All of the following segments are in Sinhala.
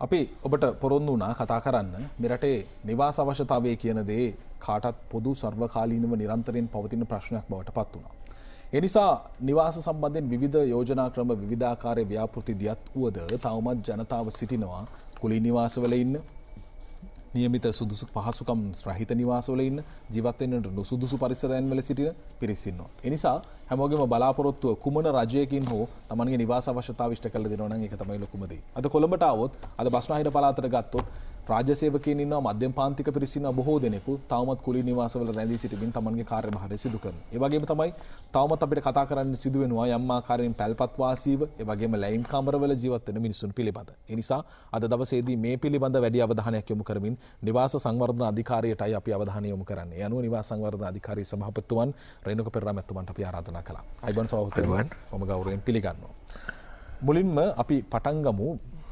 අපි ඔබට පොරොන්දු වුණා කතා කරන්න මේ රටේ නිවාස අවශ්‍යතාවය කියන දේ කාටත් පොදු සර්වකාලීනව නිරන්තරයෙන් පවතින ප්‍රශ්නයක් බවට පත් වුණා. ඒ නිසා නිවාස සම්බන්ධයෙන් විවිධ යෝජනා ක්‍රම විවිධාකාරයේ ව්‍යාපෘති දියත් වුවද තවමත් ජනතාව සිටිනවා කුලී නිවාසවල ඉන්න, නියමිත සුදුසු පහසුකම් රහිත නිවාසවල ඉන්න, ජීවත් වෙන්න සුදුසු පරිසරයන් වල සිටින පිරිස් ඉන්නවා. ඒ නිසා හැමෝගෙම බලාපොරොත්තුව කුමන රජයකින් හෝ තමන්ගේ නිවාස අවශ්‍යතාව ඉෂ්ට කරලා දෙනවා නම් ඒක තමයි ලොකුම දේ. අද කොළඹට આવොත් අද බස්නාහිර පළාතට ගත්තොත් රාජ්‍ය සේවකයන් ඉන්නවා, මධ්‍යම පාන්තික පිරිස් ඉන්නවා, බොහෝ දෙනෙකු තවමත් කුලී නිවාසවල රැඳී සිටිමින් තමන්ගේ කාර්යභාරය සිදු කරනවා. ඒ වගේම තමයි තවමත් අපිට කතා කරන්න සිදු වෙනවා යම් ආකාරයෙන් පැල්පත් වාසීව, ඒ වගේම ලැයිම් කාමරවල ජීවත් වෙන මිනිසුන් පිළිබඳ. ඒ නිසා අද දවසේදී මේ පිළිබඳ වැඩි අවධානයක් යොමු කරමින් නිවාස සංවර්ධන අධිකාරියටයි අපි අවධානය යොමු කරන්නේ. ඒ අනුව නිවාස සංවර්ධන අධිකාරිය සභාපතිතුමන් රේණුක පෙරේරා මැතිතුමන්ට අපි ආරාධනා කළා. අයිබන් සභාපතිතුමන් මම ගෞරවයෙන් පිළිගන්නවා. මුලින්ම අපි පටන් ගමු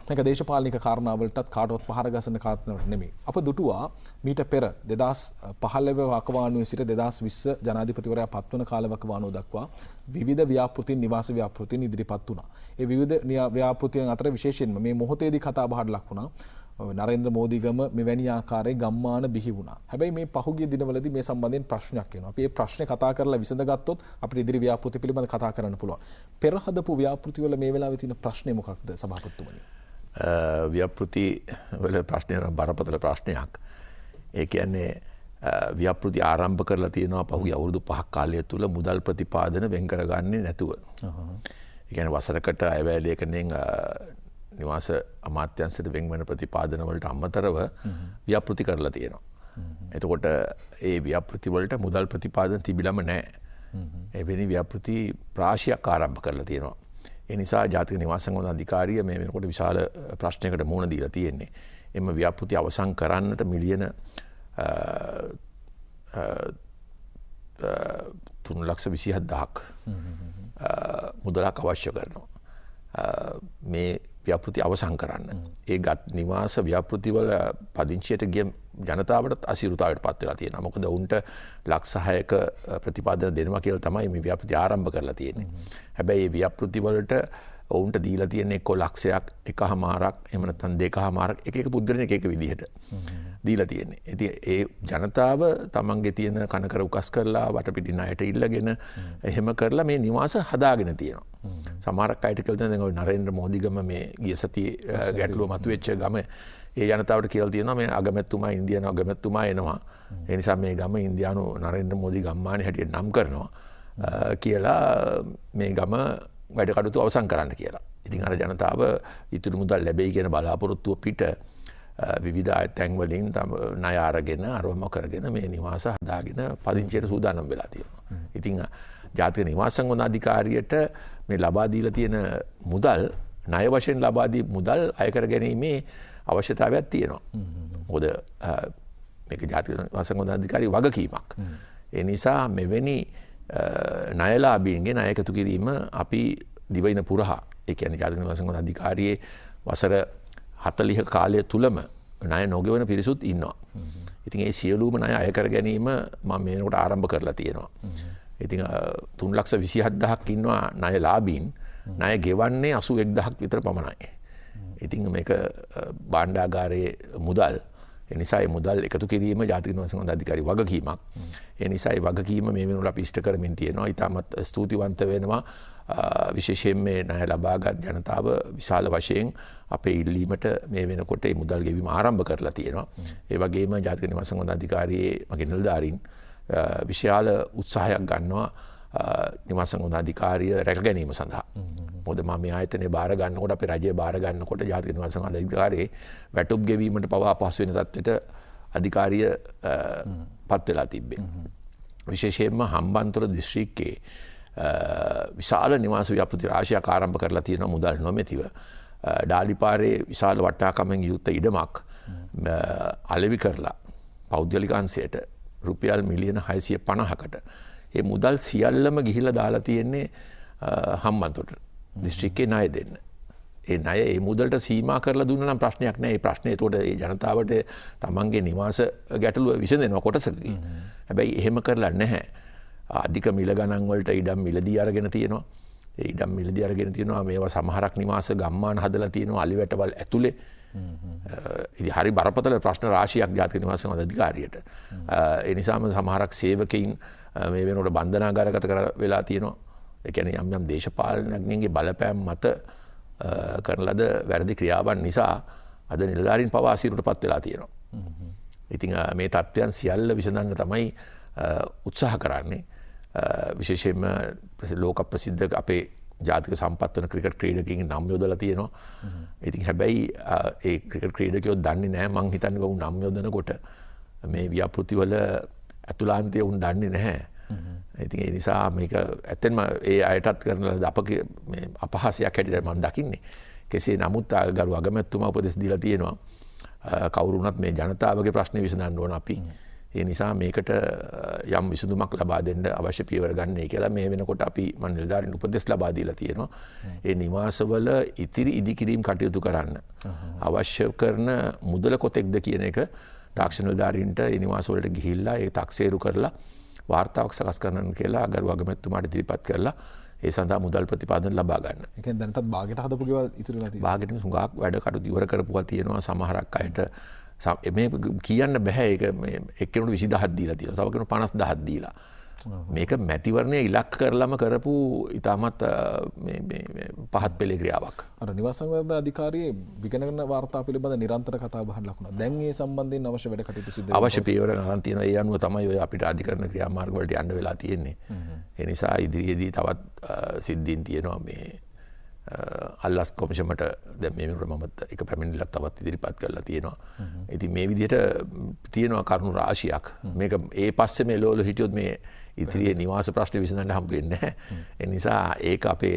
මේක දේශපාලනික කාරණාවලටත් කාටවත් පහර ගසන කාරණාවක් නෙමෙයි. අප දුටුවා මීට පෙර 2015 වකවානුවේ සිට 2020 ජනාධිපතිවරයා පත්වන කාල වකවානුව දක්වා විවිධ ව්‍යාපෘතීන්, නිවාස ව්‍යාපෘතීන් ඉදිරිපත් වුණා. ඒ විවිධ ව්‍යාපෘතීන් අතර විශේෂයෙන්ම මේ මොහොතේදී කතා බහට ලක් වුණා නරේන්ද්‍ර මෝදිගම මෙවැනි ආකාරයේ ගම්මාන බිහි වුණා. හැබැයි මේ පහුගිය දිනවලදී මේ සම්බන්ධයෙන් ප්‍රශ්නයක් එනවා. අපි මේ ප්‍රශ්නේ කතා කරලා විසඳගත්තොත් අපිට ඉදිරි ව්‍යාපෘති පිළිබඳව කතා කරන්න පුළුවන්. පෙර හදපු ව්‍යාපෘති වල මේ වෙලාවේ තියෙන ප්‍රශ්නේ මොකක්ද සභාපතිතුමනි? ව්‍යාපෘති වල ප්‍රශ්නය බරපතල ප්‍රශ්නයක්. ඒ කියන්නේ ව්‍යාපෘති ආරම්භ කරලා තියෙනවා පහුගිය අවුරුදු 5ක් කාලය තුල මුදල් ප්‍රතිපාදන වෙන් කරගන්නේ නැතුව. ඒ කියන්නේ වසරකට අයවැයලයකින් නිවාස අමාත්‍යංශයට වෙන් වෙන ප්‍රතිපාදන වලට අමතරව ව්‍යාපෘති කරලා තියෙනවා. එතකොට ඒ ව්‍යාපෘති වලට මුදල් ප්‍රතිපාදන තිබිලම නැහැ. එවැනි ව්‍යාපෘති රාශියක් ආරම්භ කරලා තියෙනවා. ඒ නිසා ජාතික නිවාස සංවර්ධන අධිකාරිය මේ වෙනකොට විශාල ප්‍රශ්නයකට මුහුණ දීලා තියෙන්නේ. එම ව්‍යාපෘති අවසන් කරන්නට මිලියන 3,27,000ක් මුදලක් අවශ්‍ය කරනවා. මේ ව්‍යාපෘති අවසන් කරන්න. ඒ නිවාස ව්‍යාපෘතිවල පදිංචියට ගිය ජනතාවට අසීරුතාවයට පත් වෙලා තියෙනවා. මොකද උන්ට ලක්ෂ 6ක ප්‍රතිපාදන දෙනවා කියලා තමයි මේ ව්‍යාපෘති ආරම්භ කරලා තියෙන්නේ. හැබැයි මේ ව්‍යාපෘති වලට ඔවුන්ට දීලා තියෙන එක්ක ලක්ෂයක්, එකහමාරක්, එහෙම නැත්නම් දෙකහමාරක් එක එක පුද්ගලෙන් එක විදිහට දීලා තියෙන්නේ. ඉතින් ඒ ජනතාව තමන්ගේ තියෙන කනකර උකස් කරලා වටපිටින් ණයට ඉල්ලගෙන එහෙම කරලා මේ නිවාස හදාගෙන තියෙනවා. සමහරක් අයට කියලා දැන් ඔය නරේන්ද්‍ර මෝදිගම මේ ගිය සතියේ ගැටලුව මතුවෙච්ච ගම ඒ ජනතාවට කියලා තියෙනවා මේ අගමැතිතුමා ඉන්දියානු අගමැතිතුමා එනවා. ඒ නිසා මේ ගම ඉන්දියානු නරේන්ද්‍ර මෝදි ගම්මානේ හැටියට නම් කරනවා කියලා මේ ගම වැඩ කටයුතු අවසන් කරන්න කියලා. ඉතින් අර ජනතාව ඉතුරු මුදල් ලැබෙයි කියන බලාපොරොත්තුව පිට විවිධ තැන් වලින් ණය අරගෙන අරවම කරගෙන මේ නිවාස හදාගෙන පදිංචියට සූදානම් වෙලා තියෙනවා. ඉතින් ජාතික නිවාස සංවර්ධන අධිකාරියට මේ ලබා දීලා තියෙන මුදල් ණය වශයෙන් ලබා දී මුදල් අය කර ගැනීමේ අවශ්‍යතාවයක් තියෙනවා. මොකද මේක ජාතික නිවාස සංවර්ධන අධිකාරිය වගකීමක්. ඒ නිසා මෙවැනි ණයලාභීන්ගේ ණය එකතු කිරීම අපි දිවයින පුරහා, ඒ කියන්නේ ජාතික නිවාස සංවර්ධන අධිකාරියේ වසර 40 කාලය තුලම ණය නොගෙවන පිරිසුත් ඉන්නවා. ඉතින් ඒ සියලුම ණය අය කර ගැනීම මම මේනකොට ආරම්භ කරලා තියෙනවා. ඉතින් 3,27,000ක් ඉන්නවා ණයලාභීන්. ණය ගෙවන්නේ 81,000ක් විතර පමණයි. ඉතින් මේක භාණ්ඩාගාරයේ මුදල්. ඒ නිසා මේ මුදල් එකතු කිරීම ජාතික නිවාස සංවර්ධන අධිකාරිය වගකීමක්. ඒ නිසා මේ වගකීම මේ වෙනකොට අපි ඉෂ්ට කරමින් තියෙනවා. ඊටමත් ස්තුතිවන්ත වෙනවා. විශේෂයෙන් මේ ණය ලබාගත් ජනතාව විශාල වශයෙන් අපේ ඉල්ලීමට මේ වෙනකොට මේ මුදල් ගෙවීම ආරම්භ කරලා තියෙනවා. ඒ වගේම ජාතික නිවාස සංවර්ධන අධිකාරියේ මගේ නිලධාරීන් විශාල උත්සාහයක් ගන්නවා නිවාස සංවර්ධන අධිකාරිය රැක ගැනීම සඳහා. මොකද මම මේ ආයතනය බාර ගන්නකොට අපේ රජය බාර ගන්නකොට ජාතික නිවාස සංවර්ධන අධිකාරියේ වැටුප් ගෙවීමට පවා අපහසු වෙන තත්ත්වයට අධිකාරිය පත් වෙලා තිබ්බේ. විශේෂයෙන්ම හම්බන්තොට දිස්ත්‍රික්කයේ විශාල නිවාස ව්‍යාපෘති රාශියක් ආරම්භ කරලා තියෙනවා මුදල් නොමැතිව. ඩාලිපාරේ විශාල වටාකමෙන් යුක්ත ඉඩමක් අලෙවි කරලා පෞද්ගලික අංශයට රුපියල් මිලියන 650කට ඒ මුදල් සියල්ලම ගිහිල්ලා දාලා තියෙන්නේ හම්බන්තොට දිස්ත්‍රික්කේ ණය දෙන්න. ඒ ණය ඒ මුදලට සීමා කරලා දුන්නා නම් ප්‍රශ්නයක් නෑ. ඒ ප්‍රශ්නේ ඒතකොට ඒ ජනතාවට තමන්ගේ නිවාස ගැටලුව විසඳෙනවා කොටසකදී. හැබැයි එහෙම කරලා නැහැ. අධික මිල ගණන් වලට ඉඩම් මිලදී අරගෙන තියෙනවා. ඒ ඉඩම් මිලදී අරගෙන තියෙනවා. මේවා සමහරක් නිවාස ගම්මාන හදලා තියෙනවා අලිවැටවල් ඇතුලේ. ඉතින් හරි බරපතල ප්‍රශ්න රාශියක් ජාතික නිවාස සමාජ අධිකාරියට. ඒ නිසාම සමහරක් සේවකයින් මේ වෙනකොට බන්ධනාගාරගත කර වෙලා තියෙනවා. ඒ කියන්නේ යම් දේශපාලනඥයන්ගේ බලපෑම් මත කරන ලද වැරදි ක්‍රියාවන් නිසා අද නිලධාරීන් පවා අසීරුවටපත් වෙලා තියෙනවා. ඉතින් මේ තත්ත්වයන් සියල්ල විසඳන්න තමයි උත්සාහ කරන්නේ. විශේෂයෙන්ම ලෝක ප්‍රසිද්ධ අපේ ජාතික සම්පත් වන ක්‍රිකට් ක්‍රීඩකයන්ගේ නම් යොදලා තියෙනවා. ඉතින් හැබැයි ඒ ක්‍රිකට් ක්‍රීඩකයෝ දන්නේ නැහැ මං හිතන්නේ වුන් නම් යොදනකොට මේ ව්‍යාපෘතිවල ඇතුළාන්තය උන් දන්නේ නැහැ. ඉතින් ඒ නිසා මේක ඇත්තෙන්ම ඒ අයටත් කරන ලද අපහාසයක් හැටියට මම දකින්නේ. කෙසේ නමුත් ගරු අගමැතිතුමා උපදෙස් දීලා තියෙනවා. කවුරු වුණත් මේ ජනතාවගේ ප්‍රශ්නේ විසඳන්න ඕන අපි. ඒ නිසා මේකට යම් විසඳුමක් ලබා දෙන්න අවශ්‍ය පියවර ගන්නයි කියලා මේ වෙනකොට අපි මම නිලධාරීන් උපදෙස් ලබා දීලා තියෙනවා. ඒ නිවාසවල ඉතිරි ඉදිකිරීම් කටයුතු කරන්න අවශ්‍ය කරන මුදල කොතෙක්ද කියන එක තාක්ෂණ නිලධාරීන්ට ඒ නිවාසවලට ගිහිල්ලා ඒ තක්සේරු කරලා වාර්තාවක් සකස් කරන්න කියලා ගරු අගමැතිතුමාට ඉදිරිපත් කරලා ඒ සඳහා මුදල් ප්‍රතිපාදන ලබා ගන්න. ඒ කියන්නේ දැනටත් භාගයට හදපු ගෙවල් ඉතුරුලා තියෙනවා. භාගයට සුඟාක් වැඩ කටයුතු ඉවර කරපුවා තියෙනවා. සමහරක් අයට මේ කියන්න බෑ. ඒක එක්කෙනෙකුට 20000ක් දීලා තියෙනවා. තව කෙනෙකුට 50000ක් දීලා. මේක මැතිවරණය ඉලක්ක කරලම කරපු ඉතාමත් පහත් පෙළේ ක්‍රියාවක්. අර නිවාස සංවර්ධන අධිකාරියේ විගණන වාර්තා පිළිබඳ නිරන්තර කතා බහක් ලකුණා. දැන් ඒ සම්බන්ධයෙන් අවශ්‍ය වැඩ කටයුතු සිදු වෙනවා. අවශ්‍ය පියවර ගන්න තියෙනවා. ඒ අනුව තමයි ඔය අපිට අධිකරණ ක්‍රියාමාර්ග වලට යන්න වෙලා තියෙන්නේ. ඒ නිසා ඉදිරියේදී තවත් සිද්ධීන් තියෙනවා මේ අල්ලස් කොමිෂමට දැන් මේ වෙනකොට මම එක පැමිණිල්ලක් තවත් ඉදිරිපත් කරලා තියෙනවා. ඉතින් මේ විදිහට තියෙනවා කරුණු රාශියක්. මේක ඒ පස්සේ මේ ලෝල හිටියොත් මේ ඉදිරියේ නිවාස ප්‍රශ්න විසඳන්න හම්බ වෙන්නේ නැහැ. ඒ නිසා ඒක අපේ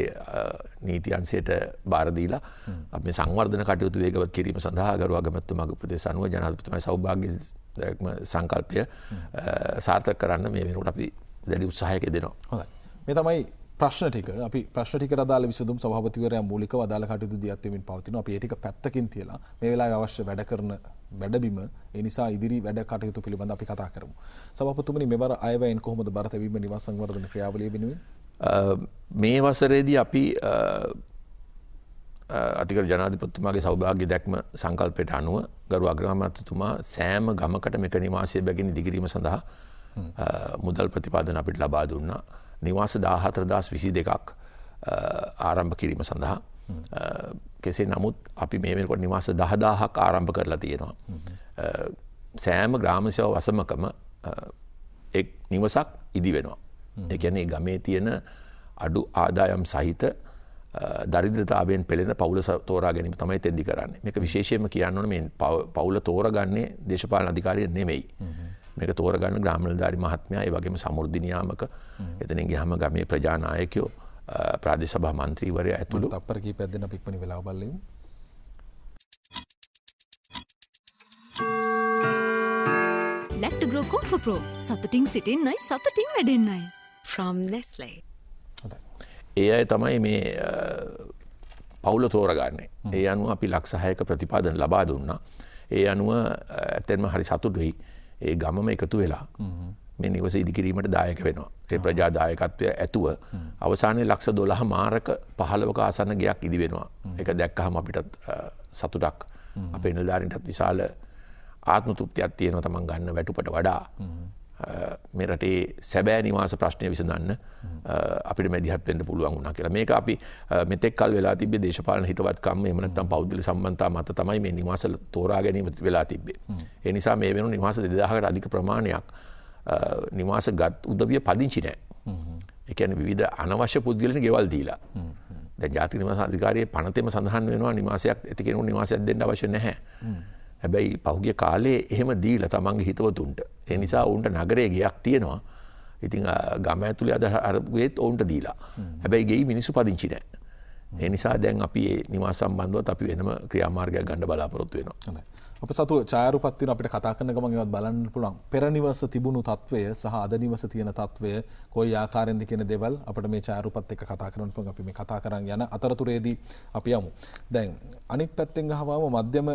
නීති අංශයට බාර දීලා අපි මේ සංවර්ධන කටයුතු වේගවත් කිරීම සඳහා ගරු අගමැතිතුමාගේ උපදෙස් අනුව ජනාධිපතිතුමාගේ සෞභාග්‍ය සංකල්පය සාර්ථක කරන්න මේ වෙනකොට අපි දැඩි උත්සාහයක යෙදෙනවා. හොඳයි. මේ තමයි ප්‍රශ්න ටික. අපි ප්‍රශ්න ටිකට අදාළ විසඳුම් සභාපතිවරයා මූලිකව අදාළ කටයුතු දියත් වෙමින් පවතිනවා. අපි ඒ ටික පැත්තකින් තියලා මේ වෙලාවේ අවශ්‍ය වැඩ කරන වැඩබිම ඒ නිසා ඉදිරි වැඩ කටයුතු පිළිබඳව අපි කතා කරමු. සභාපතිතුමනි මෙවර අයවැයෙන් කොහොමද බර තැබීම නිවාස සංවර්ධන ක්‍රියාවලිය වෙනුවෙන්? මේ වසරේදී අපි අතිගරු ජනාධිපතිතුමාගේ සෞභාග්‍ය දැක්ම සංකල්පයට අනුව ගරු අග්‍රාමාත්‍යතුමා සෑම ගමකට මෙක නිවාසය බැගින් ඉදිකිරීම සඳහා මුදල් ප්‍රතිපාදන අපිට ලබා දුන්නා. නිවාස 14022ක් ආරම්භ කිරීම සඳහා. කෙසේ නමුත් අපි මේ වෙනකොට නිවාස 10000ක් ආරම්භ කරලා තියෙනවා. සෑම ග්‍රාම සේවා වසමකම එක් නිවසක් ඉදි වෙනවා. ඒ කියන්නේ ගමේ තියෙන අඩු ආදායම් සහිත දරිද්‍රතාවයෙන් පෙළෙන පවුල තෝරා ගැනීම තමයි තෙන්දි කරන්නේ. මේක විශේෂයෙන්ම කියන්න ඕනේ මේ පවුල තෝරගන්නේ දේශපාලන අධිකාරිය නෙමෙයි. මේක තෝරගන්න ග්‍රාම නිලධාරි මහත්මයා, ඒ වගේම සමෘද්ධි නියාමක, එතනින් ගියාම ගමේ ප්‍රජා නායකයෝ, ප්‍රාදේශ සභා මන්ත්‍රීවරයා ඇතුළු තත්පර කීපයක් දෙන්න අපි ඉක්මනින් වෙලාව බලමු. Lactogro Comfort Pro. සතුටින් සිටින්නයි සතුටින් වැඩෙන්නයි. From Nestle. ඒ අය තමයි මේ පවුල තෝරගන්නේ. ඒ අනුව අපි ලක්ෂ 6ක ප්‍රතිපාදන ලබා දුන්නා. ඒ අනුව ඇත්තෙන්ම හරි සතුටුයි. ඒ ගමම එකතු වෙලා මේ නිවස ඉදිකිරීමට දායක වෙනවා. ඒ ප්‍රජා දායකත්වය ඇතුව අවසානයේ ලක්ෂ 12 මාරක 15ක ආසන්න ගයක් ඉදි වෙනවා. ඒක දැක්කහම අපිටත් සතුටක්, අපේ නිලධාරීන්ටත් විශාල ආත්ම තෘප්තියක් තියෙනවා තමන් ගන්න වැටුපට වඩා. මේ රටේ සැබෑ නිවාස ප්‍රශ්නය විසඳන්න අපිට මැදිහත් වෙන්න පුළුවන් වුණා කියලා. මේක අපි මෙතෙක් කල් වෙලා තිබ්බේ දේශපාලන හිතවත්කම් එහෙම නැත්නම් පෞද්ගලික සම්බන්ධතා මත තමයි මේ නිවාස තෝරා ගැනීම වෙලා තිබ්බේ. ඒ නිසා මේ වෙනු නිවාස 2000කට අධික ප්‍රමාණයක් නිවාස ගත් උදවිය පදිංචි නැහැ. ඒ කියන්නේ විවිධ අනවශ්‍ය පුද්ගලයන් ගෙවල් දීලා. දැන් ජාතික නිවාස අධිකාරියේ පනතේම සඳහන් වෙනවා නිවාසයක් ඇති කෙනෙකුට නිවාසයක් දෙන්න අවශ්‍ය නැහැ. හැබැයි පහුගිය කාලේ එහෙම දීලා තමන්ගේ හිතවතුන්ට. ඒ නිසා උන්ට නගරයේ ගයක් තියෙනවා. ඉතින් ගම ඇතුලේ අර ගෙත් උන්ට දීලා. හැබැයි ගෙයි මිනිස්සු පදිංචි නැහැ. ඒ නිසා දැන් අපි මේ නිවාස සම්බන්ධවත් අපි වෙනම ක්‍රියාමාර්ගයක් ගන්න බලාපොරොත්තු වෙනවා. හොඳයි. අප සතු ඡායාරූපත් තියෙන අපිට කතා කරන ගමන් ඒවත් බලන්න පුළුවන්. පෙර නිවස තිබුණු තත්වය සහ අද නිවස තියෙන තත්වය කොයි ආකාරයෙන්ද කියන දේවල් අපිට මේ ඡායාරූපත් එක්ක කතා කරන්න පුළුවන්. අපි මේ කතා කරන් යන අතරතුරේදී අපි යමු. දැන් අනිත් පැත්තෙන් ගහවම මධ්‍යම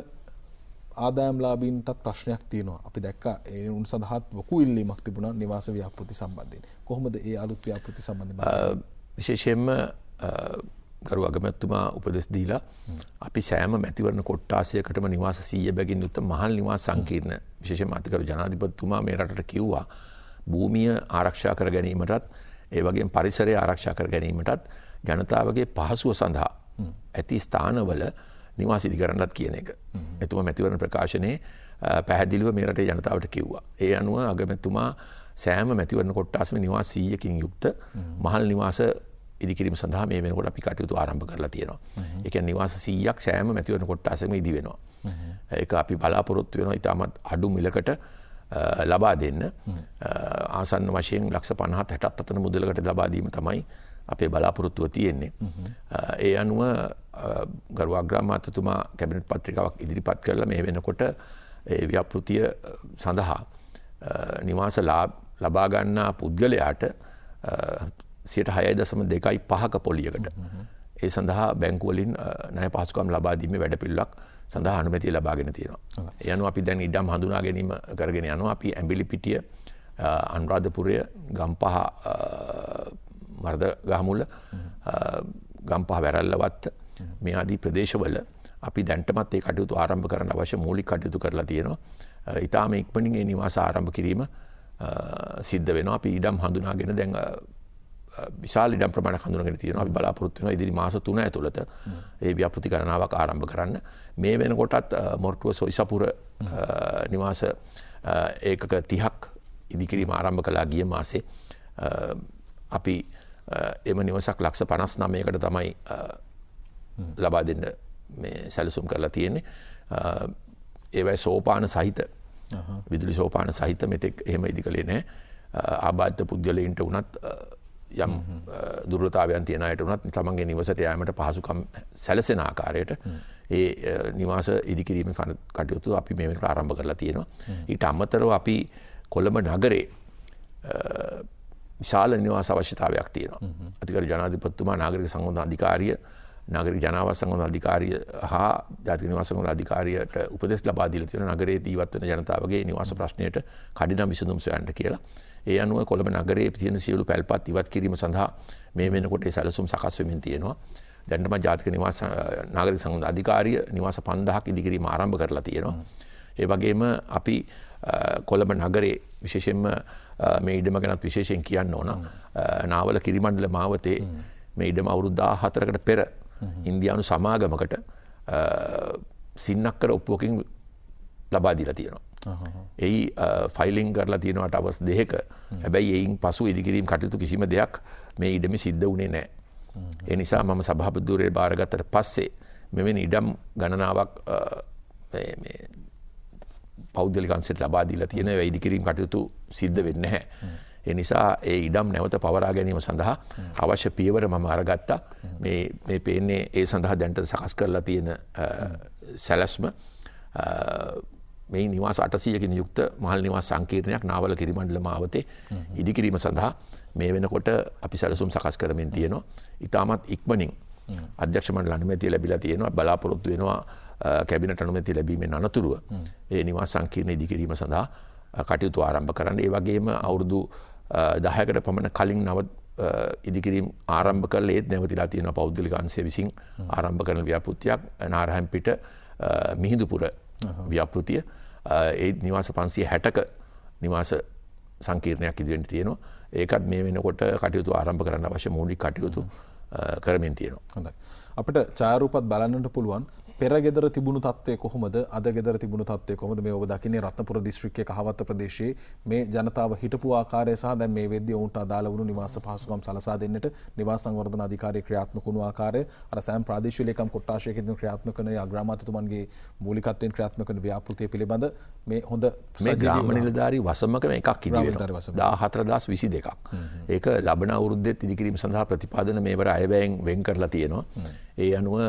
ආදායම්ලාභීන්ටත් ප්‍රශ්නයක් තියෙනවා. අපි දැක්කා ඒ උන් සඳහාත් ලොකු ඉල්ලීමක් තිබුණා නිවාස ව්‍යාපෘති සම්බන්ධයෙන්. කොහොමද ඒ අලුත් ව්‍යාපෘති සම්බන්ධයෙන් විශේෂයෙන්ම ගරු අගමැතිතුමා උපදෙස් දීලා අපි සෑම මැතිවරණ කොට්ටාසයකටම නිවාස 100 බැගින් යුක්ත මහල් නිවාස සංකීර්ණ විශේෂයෙන්ම අතිගරු ජනාධිපතිතුමා මේ රටට කිව්වා භූමිය ආරක්ෂා කර ගැනීමටත් ඒ වගේම පරිසරය ආරක්ෂා කර ගැනීමටත් ජනතාවගේ පහසුව සඳහා ඇති ස්ථානවල නිවාස ඉදි කරන්නත් කියන එක. එතුමා මැතිවරණ ප්‍රකාශනයේ පැහැදිලිව මේ රටේ ජනතාවට කිව්වා. ඒ අනුව අගමැතිතුමා සෑම මැතිවරණ කොට්ටාසෙම නිවාස 100කින් යුක්ත මහල් නිවාස ඉදිකිරීම සඳහා මේ වෙනකොට අපි කටයුතු ආරම්භ කරලා තියෙනවා. ඒ කියන්නේ නිවාස 100ක් සෑම මැතිවරණ කොට්ටාසෙම ඉදි වෙනවා. ඒක අපි බලාපොරොත්තු වෙනවා ඉතාමත් අඩු මිලකට ලබා දෙන්න. ආසන්න වශයෙන් ලක්ෂ 50 60ක් අතර මුදලකට ලබා දීම තමයි අපේ බලාපොරොත්තුව තියෙන්නේ. ඒ අනුව ගරු අග්‍රාමාත්‍යතුමා කැබිනට් පත්‍රිකාවක් ඉදිරිපත් කරලා මේ වෙනකොට ඒ ව්‍යාපෘතිය සඳහා නිවාස ලබා ගන්නා පුද්ගලයාට 6.2.5ක පොලියකට ඒ සඳහා බැංකුවලින් ණය පහසුකම් ලබා දීමේ වැඩපිළිවෙලක් සඳහා අනුමැතිය ලබාගෙන තියෙනවා. ඒ අනුව අපි දැන් ඉඩම් හඳුනා ගැනීම කරගෙන යනවා. අපි ඇඹිලිපිටිය, අනුරාධපුරය, ගම්පහ මර්දගහමුල්ල, ගම්පහ වැරල්ලවත්ත මේ ආදී ප්‍රදේශවල අපි දැන්ටමත් ඒ කටයුතු ආරම්භ කරන්න අවශ්‍ය මූලික කටයුතු කරලා තියෙනවා. ඊටාම ඉක්මනින් ඒ නිවාස ආරම්භ කිරීම සිද්ධ වෙනවා. අපි ඉඩම් හඳුනාගෙන දැන් විශාල ඉඩම් ප්‍රමාණයක් හඳුනාගෙන තියෙනවා. අපි බලාපොරොත්තු වෙනවා ඉදිරි මාස 3 ඇතුළත ඒ ව්‍යාපෘති ගණනාවක් ආරම්භ කරන්න. මේ වෙනකොටත් මොරටුව සොයිසපුර නිවාස ඒකක 30ක් ඉදිකිරීම ආරම්භ කළා ගිය මාසේ. අපි එම නිවසක් ලක්ෂ 59කට තමයි ලබා දෙන්න මේ සැලසුම් කරලා තියෙන්නේ. ඒවයි සෝපාන සහිත විදුලි සෝපාන සහිත මෙතෙක් එහෙම ඉදිකලේ නැහැ. ආබාධිත පුද්ගලයින්ට උනත් යම් දුර්වලතාවයන් තියෙන අයට උනත් තමන්ගේ නිවසට යාමට පහසුකම් සැලසෙන ආකාරයට ඒ නිවාස ඉදිකිරීමේ කටයුතු අපි මේ වෙනකොට ආරම්භ කරලා තියෙනවා. ඊට අමතරව අපි කොළඹ නගරේ විශාල නිවාස අවශ්‍යතාවයක් තියෙනවා. අතිගරු ජනාධිපතිතුමා නාගරික සංවර්ධන අධිකාරිය, නාගරික ජනාවාස සංවර්ධන අධිකාරිය හා ජාතික නිවාස සංවර්ධන අධිකාරියට උපදෙස් ලබා දීලා තියෙනවා නගරයේ ජීවත් වෙන ජනතාවගේ නිවාස ප්‍රශ්නයට කඩිනම් විසඳුම් සොයන්න කියලා. ඒ අනුව කොළඹ නගරයේ තියෙන සියලු පැල්පත් ඉවත් කිරීම සඳහා මේ වෙනකොට ඒ සැලසුම් සකස් වෙමින් තියෙනවා. දැන්ටම ජාතික නිවාස නාගරික සංවර්ධන අධිකාරිය නිවාස 5000ක් ඉදිකිරීම ආරම්භ කරලා තියෙනවා. ඒ වගේම අපි කොළඹ නගරේ විශේෂයෙන්ම මේ ඉඩම ගැනත් විශේෂයෙන් කියන්න ඕන. නාවල කිරිමණ්ඩල මාවතේ මේ ඉඩම අවුරුදු 14කට පෙර ඉන්දියානු සමාගමකට සින්නක්කර ඔප්පුවකින් ලබා දීලා තියෙනවා. එයි ෆයිලිං කරලා තියෙනවට අවස් 2ක. හැබැයි එයින් පසු ඉදිකිරීම කටයුතු කිසිම දෙයක් මේ ඉඩමේ සිද්ධ වුණේ නැහැ. ඒ නිසා මම සභාපතිවරයා බාරගත්තට පස්සේ මෙවැනි ඉඩම් ගණනාවක් මේ පෞද්ගලික අංශයට ලබා දීලා තියෙන ඒ ඉදිකිරීම කටයුතු සිද්ධ වෙන්නේ නැහැ. ඒ නිසා ඒ ඉඩම් නැවත පවරා ගැනීම සඳහා අවශ්‍ය පියවර මම අරගත්තා. මේ පේන්නේ ඒ සඳහා දැන්ට සකස් කරලා තියෙන සැලැස්ම මේ නිවාස 800කින් යුක්ත මහල් නිවාස සංකීර්ණයක් නාවල කිරිමණ්ඩල මාවතේ ඉදිකිරීම සඳහා මේ වෙනකොට අපි සැලසුම් සකස් කරමින් තියෙනවා. ඉතාමත් ඉක්මනින් අධ්‍යක්ෂ මණ්ඩල අනුමැතිය ලැබිලා තියෙනවා. බලාපොරොත්තු වෙනවා කැබිනට් අනුමැතිය ලැබීමෙන් අනතුරුව ඒ නිවාස සංකීර්ණ ඉදිකිරීම සඳහා කටයුතු ආරම්භ කරන්න. ඒ වගේම අවුරුදු 10කට පමණ කලින් නව ඉදිකිරීම ආරම්භ කරලා ඒත් නැවතිලා තියෙනවා පෞද්ගලික අංශය විසින් ආරම්භ කරන ව්‍යාපෘතියක් නාරහන්පිට මිහිඳුපුර ව්‍යාපෘතිය. ඒ නිවාස 560ක නිවාස සංකීර්ණයක් ඉදිරියෙන් තියෙනවා. ඒකත් මේ වෙනකොට කටයුතු ආරම්භ කරන්න අවශ්‍ය මූලික කටයුතු කරමින් තියෙනවා. හොඳයි. අපිට ඡායාරූපත් බලන්නට පුළුවන් පෙර ගෙදර තිබුණු තත්ත්වය කොහොමද අද ගෙදර තිබුණු තත්ත්වය කොහොමද මේ ඔබ දකින්නේ රත්නපුර දිස්ත්‍රික්කයේ කහවත්ත ප්‍රදේශයේ මේ ජනතාව හිටපු ආකාරය සහ දැන් මේ වෙද්දී ඔවුන්ට අදාළ වුණු නිවාස පහසුකම් සලසා දෙන්නට නිවාස සංවර්ධන අධිකාරිය ක්‍රියාත්මක වුණු ආකාරය අර සෑම ප්‍රාදේශීය ලේකම් කොට්ටාශයකින් ක්‍රියාත්මක කරන අග්‍රාමාත්‍යතුමන්ගේ මූලිකත්වයෙන් ක්‍රියාත්මක කරන ව්‍යාපෘතිය පිළිබඳ මේ හොඳ මේ ග්‍රාම නිලධාරී වසමකම එකක් ඉදිරියට 14022ක්. ඒක ලබන අවුරුද්දෙත් ඉදිකිරීම සඳහා ප්‍රතිපාදන මේවර අයවැයෙන් වෙන් කරලා තියෙනවා. ඒ අනුව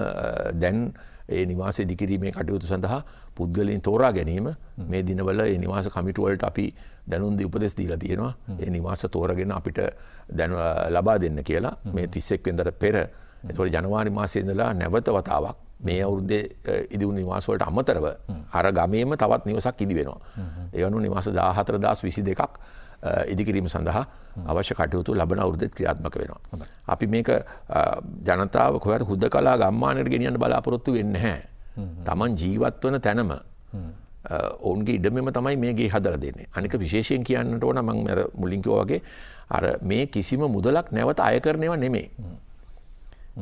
දැන් ඒ නිවාස ඉදිකිරීමේ කටයුතු සඳහා පුද්ගලයන් තෝරා ගැනීම මේ දිනවල ඒ නිවාස කමිටු වලට අපි දැනුම් දී උපදෙස් දීලා තියෙනවා. ඒ නිවාස තෝරාගෙන අපිට දැන් ලබා දෙන්න කියලා මේ 31 වෙනිදාට පෙර ඒතකොට ජනවාරි මාසයේ ඉඳලා නැවත වතාවක් මේ අවුරුද්දේ ඉදි වුණු නිවාස වලට අමතරව අර ගමේම තවත් නිවසක් ඉදි වෙනවා. ඒ වුණු නිවාස 14022ක් ඉදිකිරීම සඳහා අවශ්‍ය කටයුතු ලබන අවුරුද්දේ ක්‍රියාත්මක වෙනවා. අපි මේක ජනතාව කොහට හුදකලා ගම්මානයට ගෙනියන්න බලාපොරොත්තු වෙන්නේ නැහැ. Taman ජීවත් වන තැනම ඔවුන්ගේ ඉඩමෙම තමයි මේ ගේ හදලා දෙන්නේ. අනික විශේෂයෙන් කියන්නට ඕන මම අර මුලින් කිව්වා වගේ අර මේ කිසිම මුදලක් නැවත අය කරනව නෙමෙයි.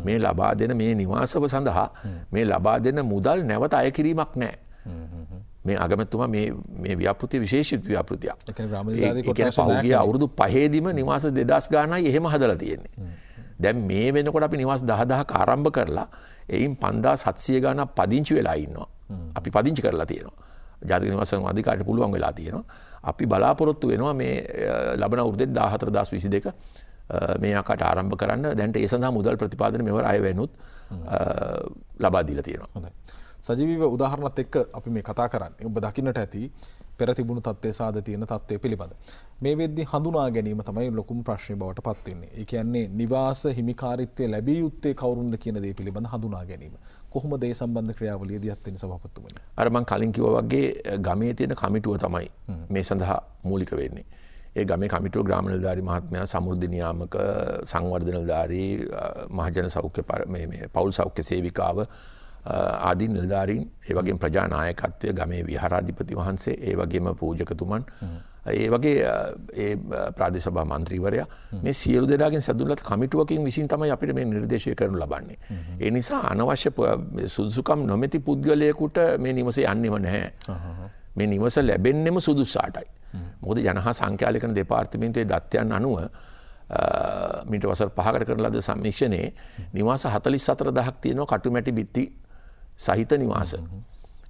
මේ ලබා දෙන මේ නිවාසව සඳහා මේ ලබා දෙන මුදල් නැවත අය කිරීමක් නැහැ. මේ අගමැතිතුමා මේ ව්‍යාපෘතිය විශේෂිත ව්‍යාපෘතියක්. ඒ කියන්නේ පහුගිය අවුරුදු 5ෙදිම නිවාස 2000 ගානයි එහෙම හදලා තියෙන්නේ. දැන් මේ වෙනකොට අපි නිවාස 10000ක් ආරම්භ කරලා එයින් 5700 ගානක් පදිංචි වෙලා ඉන්නවා. අපි පදිංචි කරලා තියෙනවා. ජාතික නිවාස අධිකාරියට පුළුවන් වෙලා තියෙනවා. අපි බලාපොරොත්තු වෙනවා මේ ලබන අවුරුද්දේ 14/22 මේ ආකාරයට ආරම්භ කරන්න. දැන්ට ඒ සඳහා මුදල් ප්‍රතිපාදන මෙවර අය වෙනුත් ලබා දීලා තියෙනවා. හොඳයි. සජීවීව උදාහරණත් එක්ක අපි මේ කතා කරන්නේ. ඔබ දකින්නට ඇති පෙර තිබුණු තත්ත්වයේ සාද තියෙන තත්ත්වය පිළිබඳ. මේ වෙද්දී හඳුනා ගැනීම තමයි ලොකුම ප්‍රශ්නේ බවට පත් වෙන්නේ. ඒ කියන්නේ නිවාස හිමිකාරීත්වය ලැබිය යුත්තේ කවුරුන්ද කියන දේ පිළිබඳ හඳුනා ගැනීම. කොහොමද ඒ සම්බන්ධ ක්‍රියාවලියදී අත්වෙන්නේ සභාපතිතුමනි? අර මම කලින් කිව්වා වගේ ගමේ තියෙන කමිටුව තමයි මේ සඳහා මූලික වෙන්නේ. ඒ ගමේ කමිටුව ග්‍රාම නිලධාරි මහත්මයා, සමෘද්ධි නියාමක, සංවර්ධන නිලධාරී, මහජන සෞඛ්‍ය මේ පෞල් සෞඛ්‍ය සේවිකාව ආදී නිලධාරීන්, ඒ වගේම ප්‍රජා නායකත්වය, ගමේ විහාරාධිපති වහන්සේ, ඒ වගේම පූජකතුමන්, ඒ වගේ ඒ ප්‍රාදේශ සභා මන්ත්‍රීවරයා මේ සියලු දෙනාගෙන් සැදුම්ලත් කමිටුවකින් විසින් තමයි අපිට මේ නිර්දේශය කරනු ලබන්නේ. ඒ නිසා අනවශ්‍ය සුදුසුකම් නොමැති පුද්ගලයෙකුට මේ නිවසේ යන්නෙම නැහැ. මේ නිවස ලැබෙන්නෙම සුදුසාටයි. මොකද ජනහා සංඛ්‍යාලේඛන දෙපාර්තමේන්තුවේ දත්තයන් අනුව මීට වසර 5කට කරන ලද සමීක්ෂණයේ නිවාස 44000ක් තියෙනවා කටුමැටි බිත්ති සහිත නිවාස.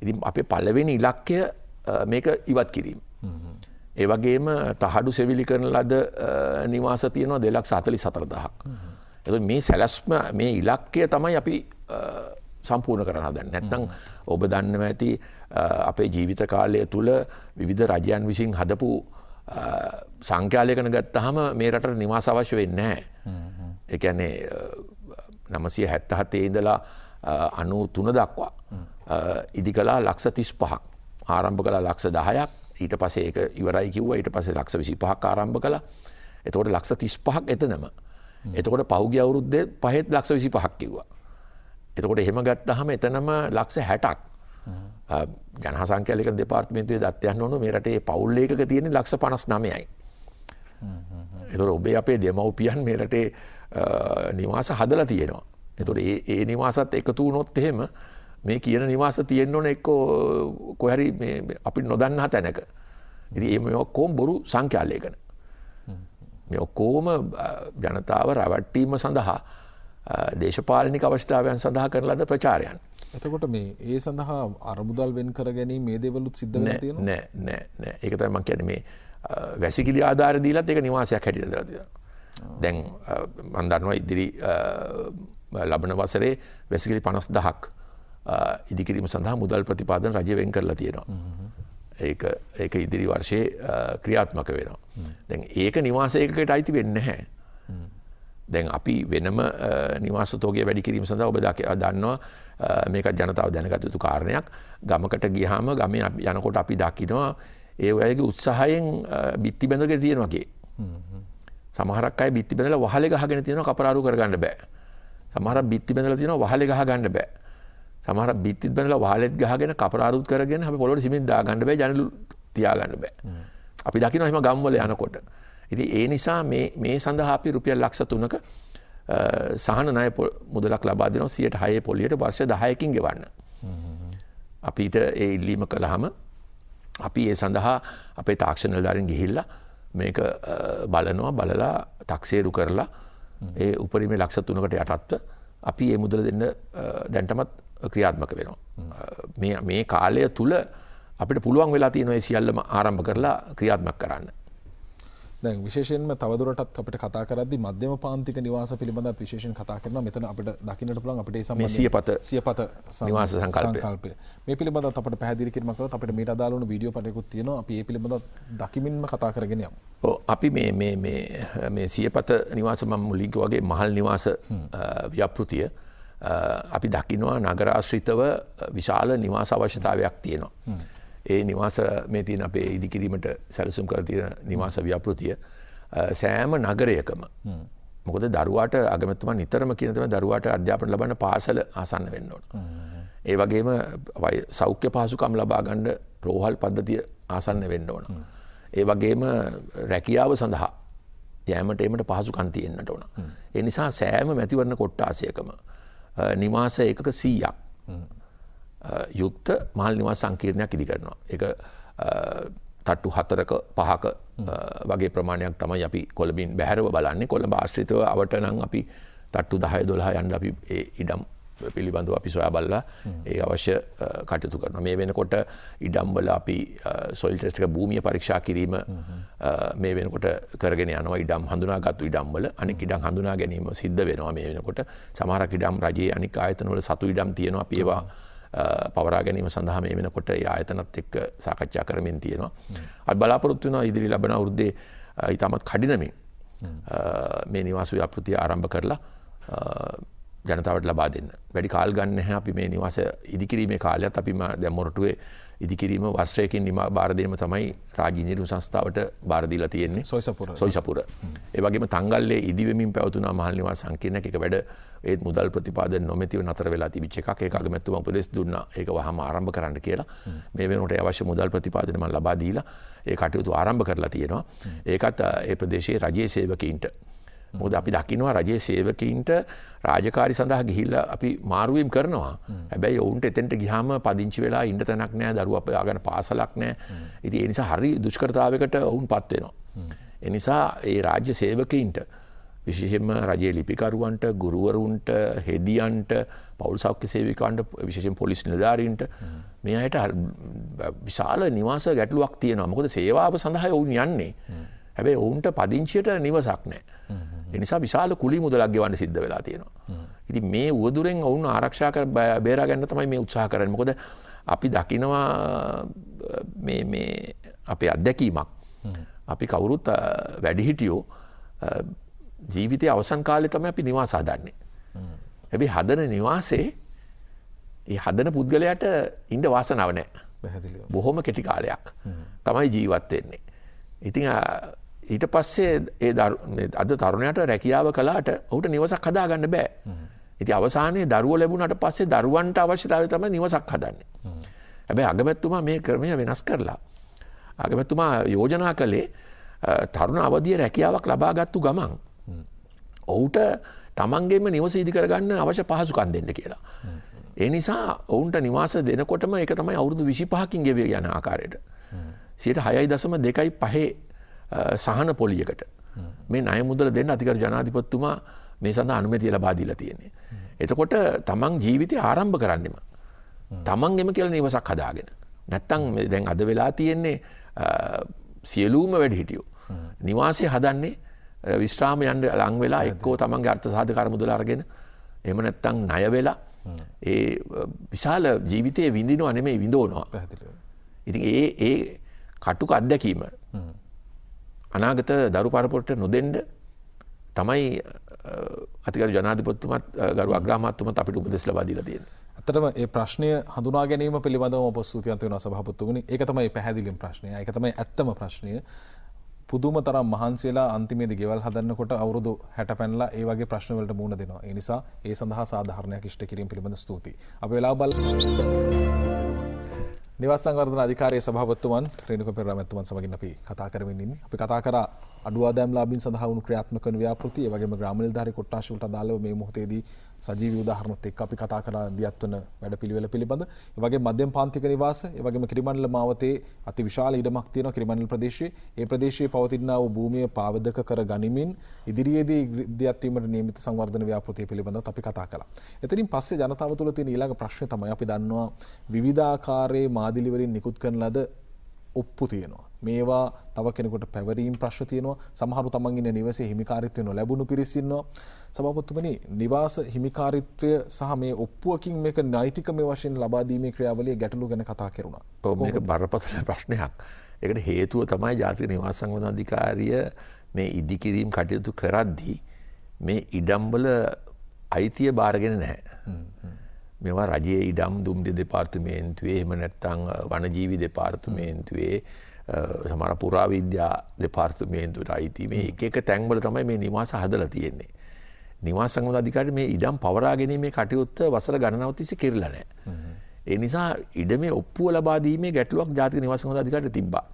ඉතින් අපේ පළවෙනි ඉලක්කය මේක ඉවත් කිරීම. ඒ වගේම තහඩු සෙවිලි කරන ලද නිවාස තියෙනවා 244000ක්. එතකොට මේ සැලැස්ම මේ ඉලක්කය තමයි අපි සම්පූර්ණ කරන්න හදන්නේ. නැත්නම් ඔබ දන්නවා ඇති අපේ ජීවිත කාලය තුල විවිධ රජයන් විසින් හදපු සංඛ්‍යාලයකන ගත්තාම මේ රටට නිවාස අවශ්‍ය වෙන්නේ නැහැ. ඒ කියන්නේ 977 ඉඳලා 93 දක්වා ඉදි කළා 135ක්. ආරම්භ කළා 1000ක්. ඊට පස්සේ ඒක ඉවරයි කිව්වා. ඊට පස්සේ 125ක් ආරම්භ කළා. එතකොට 135ක් එතනම. එතකොට පහුගිය අවුරුද්දේ 5ත් 125ක් කිව්වා. එතකොට එහෙම ගත්තාම එතනම 60ක්. ජනහා සංඛ්‍යාලේඛන දෙපාර්තමේන්තුවේ දත්තයන් වුණු මේ රටේ පවුල් ඒකක තියෙන්නේ 59යි. එතකොට ඔබේ අපේ දෙමව්පියන් මේ රටේ නිවාස හදලා තියෙනවා. එතකොට ඒ නිවාසත් එකතු වුණොත් එහෙම මේ කියන නිවාස තියෙන්න ඕන එක්ක කොහරි මේ අපි නොදන්නා තැනක. ඉතින් මේ ඔක්කොම බොරු සංඛ්‍යාලේඛන. මේ ඔක්කොම ජනතාව රැවට්ටීම සඳහා දේශපාලනික අවශ්‍යතාවයන් සඳහා කරන ලද ප්‍රචාරයන්. එතකොට මේ ඒ සඳහා අරමුදල් වෙන් කර ගැනීම මේ දේවලුත් සිද්ධ වෙලා තියෙනවා? නෑ. ඒක තමයි මම කියන්නේ මේ වැසිකිලි ආධාර දීලත් ඒක නිවාසයක් හැටියට දාලා තියෙනවා. දැන් මම දන්නවා ඉදිරි ලබන වසරේ වැසිකිලි 50000ක් ඉදිකිරීම සඳහා මුදල් ප්‍රතිපාදන රජය වෙන් කරලා තියෙනවා. ඒක ඉදිරි වර්ෂයේ ක්‍රියාත්මක වෙනවා. දැන් ඒක නිවාසයකට අයිති වෙන්නේ නැහැ. දැන් අපි වෙනම නිවාස තෝගය වැඩි කිරීම සඳහා ඔබ දන්නවා මේක ජනතාව දැනගත යුතු කාරණයක්. ගමකට ගියාම ගමේ යනකොට අපි දකිනවා ඒ අයගේ උත්සාහයෙන් බිත්ති බැඳගෙන තියෙනවා කේ. සමහරක් අය බිත්ති බැඳලා වහලේ ගහගෙන තියෙනවා කපරාරු කරගන්න බෑ. සමහරක් බිත්ති බැඳලා තියෙනවා වහලේ ගහ ගන්න බෑ. සමහරක් බිත්තිත් බැඳලා වහලෙත් ගහගෙන කපරාරුත් කරගෙන අපි පොළොවට සිමෙන්ති දා ගන්න බෑ, ජනලු තියා ගන්න බෑ. අපි දකිනවා එහෙම ගම්වල යනකොට. ඉතින් ඒ නිසා මේ සඳහා අපි රුපියල් ලක්ෂ 3ක සහන ණය මුදලක් ලබා දෙනවා 6% පොලියට වර්ෂ 10කින් ගෙවන්න. අපිට ඒ ඉල්ලීම කළාම අපි ඒ සඳහා අපේ තාක්ෂණ නිලධාරීන් ගිහිල්ලා මේක බලලා තක්සේරු කරලා ඒ උපරිමේ ලක්ෂ 3කට යටත්ව අපි මේ මුදල දෙන්න දැන්ටමත් ක්‍රියාත්මක වෙනවා. මේ කාලය තුල අපිට පුළුවන් වෙලා තියෙනවා මේ සියල්ලම ආරම්භ කරලා ක්‍රියාත්මක කරන්න. දැන් විශේෂයෙන්ම තවදුරටත් අපිට කතා කරද්දී මධ්‍යම පාන්තික නිවාස පිළිබඳව විශේෂයෙන් කතා කරනවා. මෙතන අපිට දකින්නට පුළුවන් අපිට ඒ සම්බන්ධයෙන් සියපත නිවාස සංකල්පය. මේ පිළිබඳව අපිට පැහැදිලි කිරීමක් කරොත් අපිට මේට අදාළ වුණු වීඩියෝ පටයකුත් තියෙනවා. අපි ඒ පිළිබඳව දකිමින්ම කතා කරගෙන යමු. ඔව් අපි මේ සියපත නිවාස මම මුලින්ම වගේ මහල් නිවාස ව්‍යාපෘතිය අපි දකිනවා නගර ආශ්‍රිතව විශාල නිවාස අවශ්‍යතාවයක් තියෙනවා. ඒ නිවාස මේ තියෙන අපේ ඉදිකිරීමට සැලසුම් කර තියෙන නිවාස ව්‍යාපෘතිය සෑම නගරයකම මොකද දරුවාට අගමැතිතුමා නිතරම කියන තමයි දරුවාට අධ්‍යාපන ලබන්න පාසල ආසන්න වෙන්න ඕන. ඒ වගේම සෞඛ්‍ය පහසුකම් ලබා ගන්න රෝහල් පද්ධතිය ආසන්න වෙන්න ඕන. ඒ වගේම රැකියාව සඳහා යෑමට ඒමට පහසුකම් තියෙන්නට ඕන. ඒ නිසා සෑම මැතිවරණ කොට්ටාසයකම නිවාස එකක 100ක් යුක්ත මහල් නිවාස සංකීර්ණයක් ඉදි කරනවා. ඒක තට්ටු 4ක 5ක වගේ ප්‍රමාණයක් තමයි අපි කොළඹින් බැහැරව බලන්නේ. කොළඹ ආශ්‍රිතව අවට නම් අපි තට්ටු 10 12 යන්න අපි ඒ ඉඩම් පිළිබඳව අපි සොයා බලලා ඒ අවශ්‍ය කටයුතු කරනවා. මේ වෙනකොට ඉඩම් වල අපි සොයිල් ටෙස්ට් එක භූමිය පරීක්ෂා කිරීම මේ වෙනකොට කරගෙන යනවා. ඉඩම් හඳුනාගත්තු ඉඩම් වල අනෙක් ඉඩම් හඳුනා ගැනීම සිද්ධ වෙනවා. මේ වෙනකොට සමහරක් ඉඩම් රජයේ අනික් ආයතන වල සතු ඉඩම් තියෙනවා. අපි ඒවා පවරා ගැනීම සඳහා මේ වෙනකොට ඒ ආයතනත් එක්ක සාකච්ඡා කරමින් තියෙනවා. අපි බලාපොරොත්තු වෙනවා ඉදිරි ලබන අවුරුද්දේ ඊටමත් කඩිනමින් මේ නිවාස ව්‍යාපෘතිය ආරම්භ කරලා ජනතාවට ලබා දෙන්න. වැඩි කාල ගන්න නැහැ. අපි මේ නිවාස ඉදිකිරීමේ කාලයත් අපි දැන් මොරටුවේ ඉදිකිරීම වස්ත්‍රයකින් බාර දීම තමයි රාජ්‍ය ඉංජිනේරු සංස්ථාවට බාර දීලා තියෙන්නේ. සොයිසපුර. ඒ වගේම තංගල්ලේ ඉදිවෙමින් පැවතුනා මහල් නිවාස සංකීර්ණයක් එක වැඩ ඒත් මුදල් ප්‍රතිපාදන නොමැතිව නතර වෙලා තිබිච්ච එකක්. ඒක අගමැතිතුමා උපදෙස් දුන්නා. ඒක වහම ආරම්භ කරන්න කියලා. මේ වෙනකොට අවශ්‍ය මුදල් ප්‍රතිපාදන මම ලබා දීලා ඒ කටයුතු ආරම්භ කරලා තියෙනවා. ඒකත් ඒ ප්‍රදේශයේ රජයේ සේවකයින්ට මොකද අපි දකිනවා රජයේ සේවකයින්ට රාජකාරි සඳහා ගිහිල්ලා අපි මාරුවීම් කරනවා. හැබැයි ඔවුන්ට එතෙන්ට ගියාම පදිංචි වෙලා ඉන්න තැනක් නැහැ, දරුවා අපයාගෙන පාසලක් නැහැ. ඉතින් ඒ නිසා හරි දුෂ්කරතාවයකට ඔවුන්පත් වෙනවා. ඒ නිසා ඒ රාජ්‍ය සේවකයින්ට විශේෂයෙන්ම රජයේ ලිපිකරුවන්ට, ගුරුවරුන්ට, හෙදියන්ට, පෞල් සෞඛ්‍ය සේවිකයන්ට, විශේෂයෙන් පොලිස් නිලධාරීන්ට මේ අයට විශාල නිවාස ගැටලුවක් තියෙනවා. මොකද සේවාව සඳහා ඔවුන් යන්නේ. හැබැයි ඔවුන්ට පදිංචියට නිවසක් නැහැ. ඒ නිසා විශාල කුලී මුදලක් ගෙවන්න සිද්ධ වෙලා තියෙනවා. ඉතින් මේ උවදුරෙන් ඔවුන් ආරක්ෂා කර බේරා ගන්න තමයි මේ උත්සාහ කරන්නේ. මොකද අපි දකිනවා මේ අපේ අත්දැකීමක්. අපි කවුරුත් වැඩිහිටියෝ ජීවිතයේ අවසන් කාලේ තමයි අපි නිවාස හදන්නේ. හැබැයි හදන නිවාසේ ඒ හදන පුද්ගලයාට ඉන්න වාසනාව නැහැ. බොහොම කෙටි කාලයක් තමයි ජීවත් වෙන්නේ. ඉතින් ඊට පස්සේ අද තරුණයාට රැකියාව කළාට ඔහුට නිවසක් හදාගන්න බෑ. ඉතින් අවසානයේ දරුවෝ ලැබුණාට පස්සේ දරුවන්ට අවශ්‍යතාවය තමයි නිවසක් හදන්නේ. හැබැයි අගමැතිතුමා මේ ක්‍රමය වෙනස් කරලා අගමැතිතුමා යෝජනා කළේ තරුණ අවදියේ රැකියාවක් ලබාගත්තු ගමන් ඔහුට තමන්ගේම නිවස ඉදි කරගන්න අවශ්‍ය පහසුකම් දෙන්න කියලා. ඒ නිසා ඔවුන්ට නිවාස දෙනකොටම ඒක තමයි අවුරුදු 25කින් ගෙවිය යන ආකාරයට 6.2.5 සහන පොලියකට මේ ණය මුදල දෙන්න අධිකරු ජනාධිපතිතුමා මේ සඳහා අනුමැතිය ලබා දීලා තියෙන්නේ. එතකොට තමන් ජීවිතය ආරම්භ කරන්නෙම තමන්ගෙම කියලා නිවසක් හදාගෙන. නැත්තම් දැන් අද වෙලා තියෙන්නේ සියලුම වැඩිහිටියෝ නිවාසය හදන්නේ විශ්‍රාම යන්න ලං වෙලා එක්කෝ තමන්ගේ අර්ථ සාධකාර මුදල අරගෙන එහෙම නැත්තම් ණය වෙලා ඒ විශාල ජීවිතයේ විඳිනව නෙමෙයි විඳවනවා. ඉතින් ඒ කටුක අත්දැකීම අනාගත දරු පරපුරට නොදෙන්න තමයි අතිගරු ජනාධිපතිතුමත් ගරු අග්‍රාමාත්‍යතුමත් අපිට උපදෙස් ලබා දීලා තියෙන්නේ. ඇත්තටම මේ ප්‍රශ්නය හඳුනා ගැනීම පිළිබඳව ඔබ ස්තුතිවන්ත වෙනවා සභාපතිතුමනි. ඒක තමයි පැහැදිලිම ප්‍රශ්නය. ඒක තමයි ඇත්තම ප්‍රශ්නය. පුදුම තරම් මහන්සි වෙලා අන්තිමේදී ගෙවල් හදන්නකොට අවුරුදු 60 පැනලා ඒ වගේ ප්‍රශ්න වලට මුහුණ දෙනවා. ඒ නිසා ඒ සඳහා සාධාරණයක් ඉෂ්ට කිරීම පිළිබඳ ස්තුතියි. අපි වෙලාව නිවාස සංවර්ධන අධිකාරියේ සභාපතිතුමන් රේණුක පෙරේරා මැතිතුමන් සමගින් අපි කතා කරමින් ඉන්නේ. අපි කතා කරා අඩු ආදායම් ලාභීන් සඳහා වුණු ක්‍රියාත්මක වන ව්‍යාපෘති, ඒ වගේම ග්‍රාම නිලධාරී කොට්ටාශ වලට අදාළව මේ මොහොතේදී සජීවී උදාහරණත් එක්ක අපි කතා කරා දියත් වන වැඩපිළිවෙල පිළිබඳ. ඒ වගේම මධ්‍යම පාන්තික නිවාස, ඒ වගේම කිරිමණ්ඩල මාවතේ අති විශාල ඉඩමක් තියෙනවා කිරිමණ්ඩල ප්‍රදේශයේ. ඒ ප්‍රදේශයේ පවතිනා වූ භූමිය පාවදක කර ගනිමින් ඉදිරියේදී දියත් වීමට නියමිත සංවර්ධන ව්‍යාපෘතිය පිළිබඳව අපි කතා කළා. එතනින් පස්සේ ජනතාව තුළ තියෙන ඊළඟ ප්‍රශ්නේ තමයි අපි දන්නවා විවිධාකාරයේ මාදිලි වලින් නිකුත් කරන ලද ඔප්පු තියෙනවා. මේවා තව කෙනෙකුට පැවරීම් ප්‍රශ්න තියෙනවා. සමහරු තමන් ඉන්න නිවසේ හිමිකාරීත්වය නොලැබුණු පිරිස් ඉන්නවා. සභාපතිතුමනි, නිවාස හිමිකාරීත්වය සහ මේ ඔප්පුවකින් මේක නෛතිකමය වශයෙන් ලබා දීමේ ක්‍රියාවලිය ගැටලු ගැන කතා කරුණා. ඔව්, මේක බරපතල ප්‍රශ්නයක්. ඒකට හේතුව තමයි ජාතික නිවාස සංවර්ධන අධිකාරිය මේ ඉදිකිරීම් කටයුතු කරද්දී මේ ඉඩම්වල අයිතිය බාරගෙන නැහැ. මේවා රජයේ ඉඩම් දුම්රිය දෙපාර්තමේන්තුවේ එහෙම නැත්නම් වනජීවි දෙපාර්තමේන්තුවේ සමහර පුරාවිද්‍යා දෙපාර්තමේන්තුවට අයිති මේ එක තැන්වල තමයි මේ නිවාස හදලා තියෙන්නේ. නිවාස සංවර්ධන අධිකාරිය මේ ඉඩම් පවරා ගැනීමේ කටයුත්ත වසර ගණනාවක් තිස්සේ කෙරෙලා නැහැ. ඒ නිසා ඉඩමේ ඔප්පුව ලබා දීමේ ගැටලුවක් ජාතික නිවාස සංවර්ධන අධිකාරියට තිබ්බා.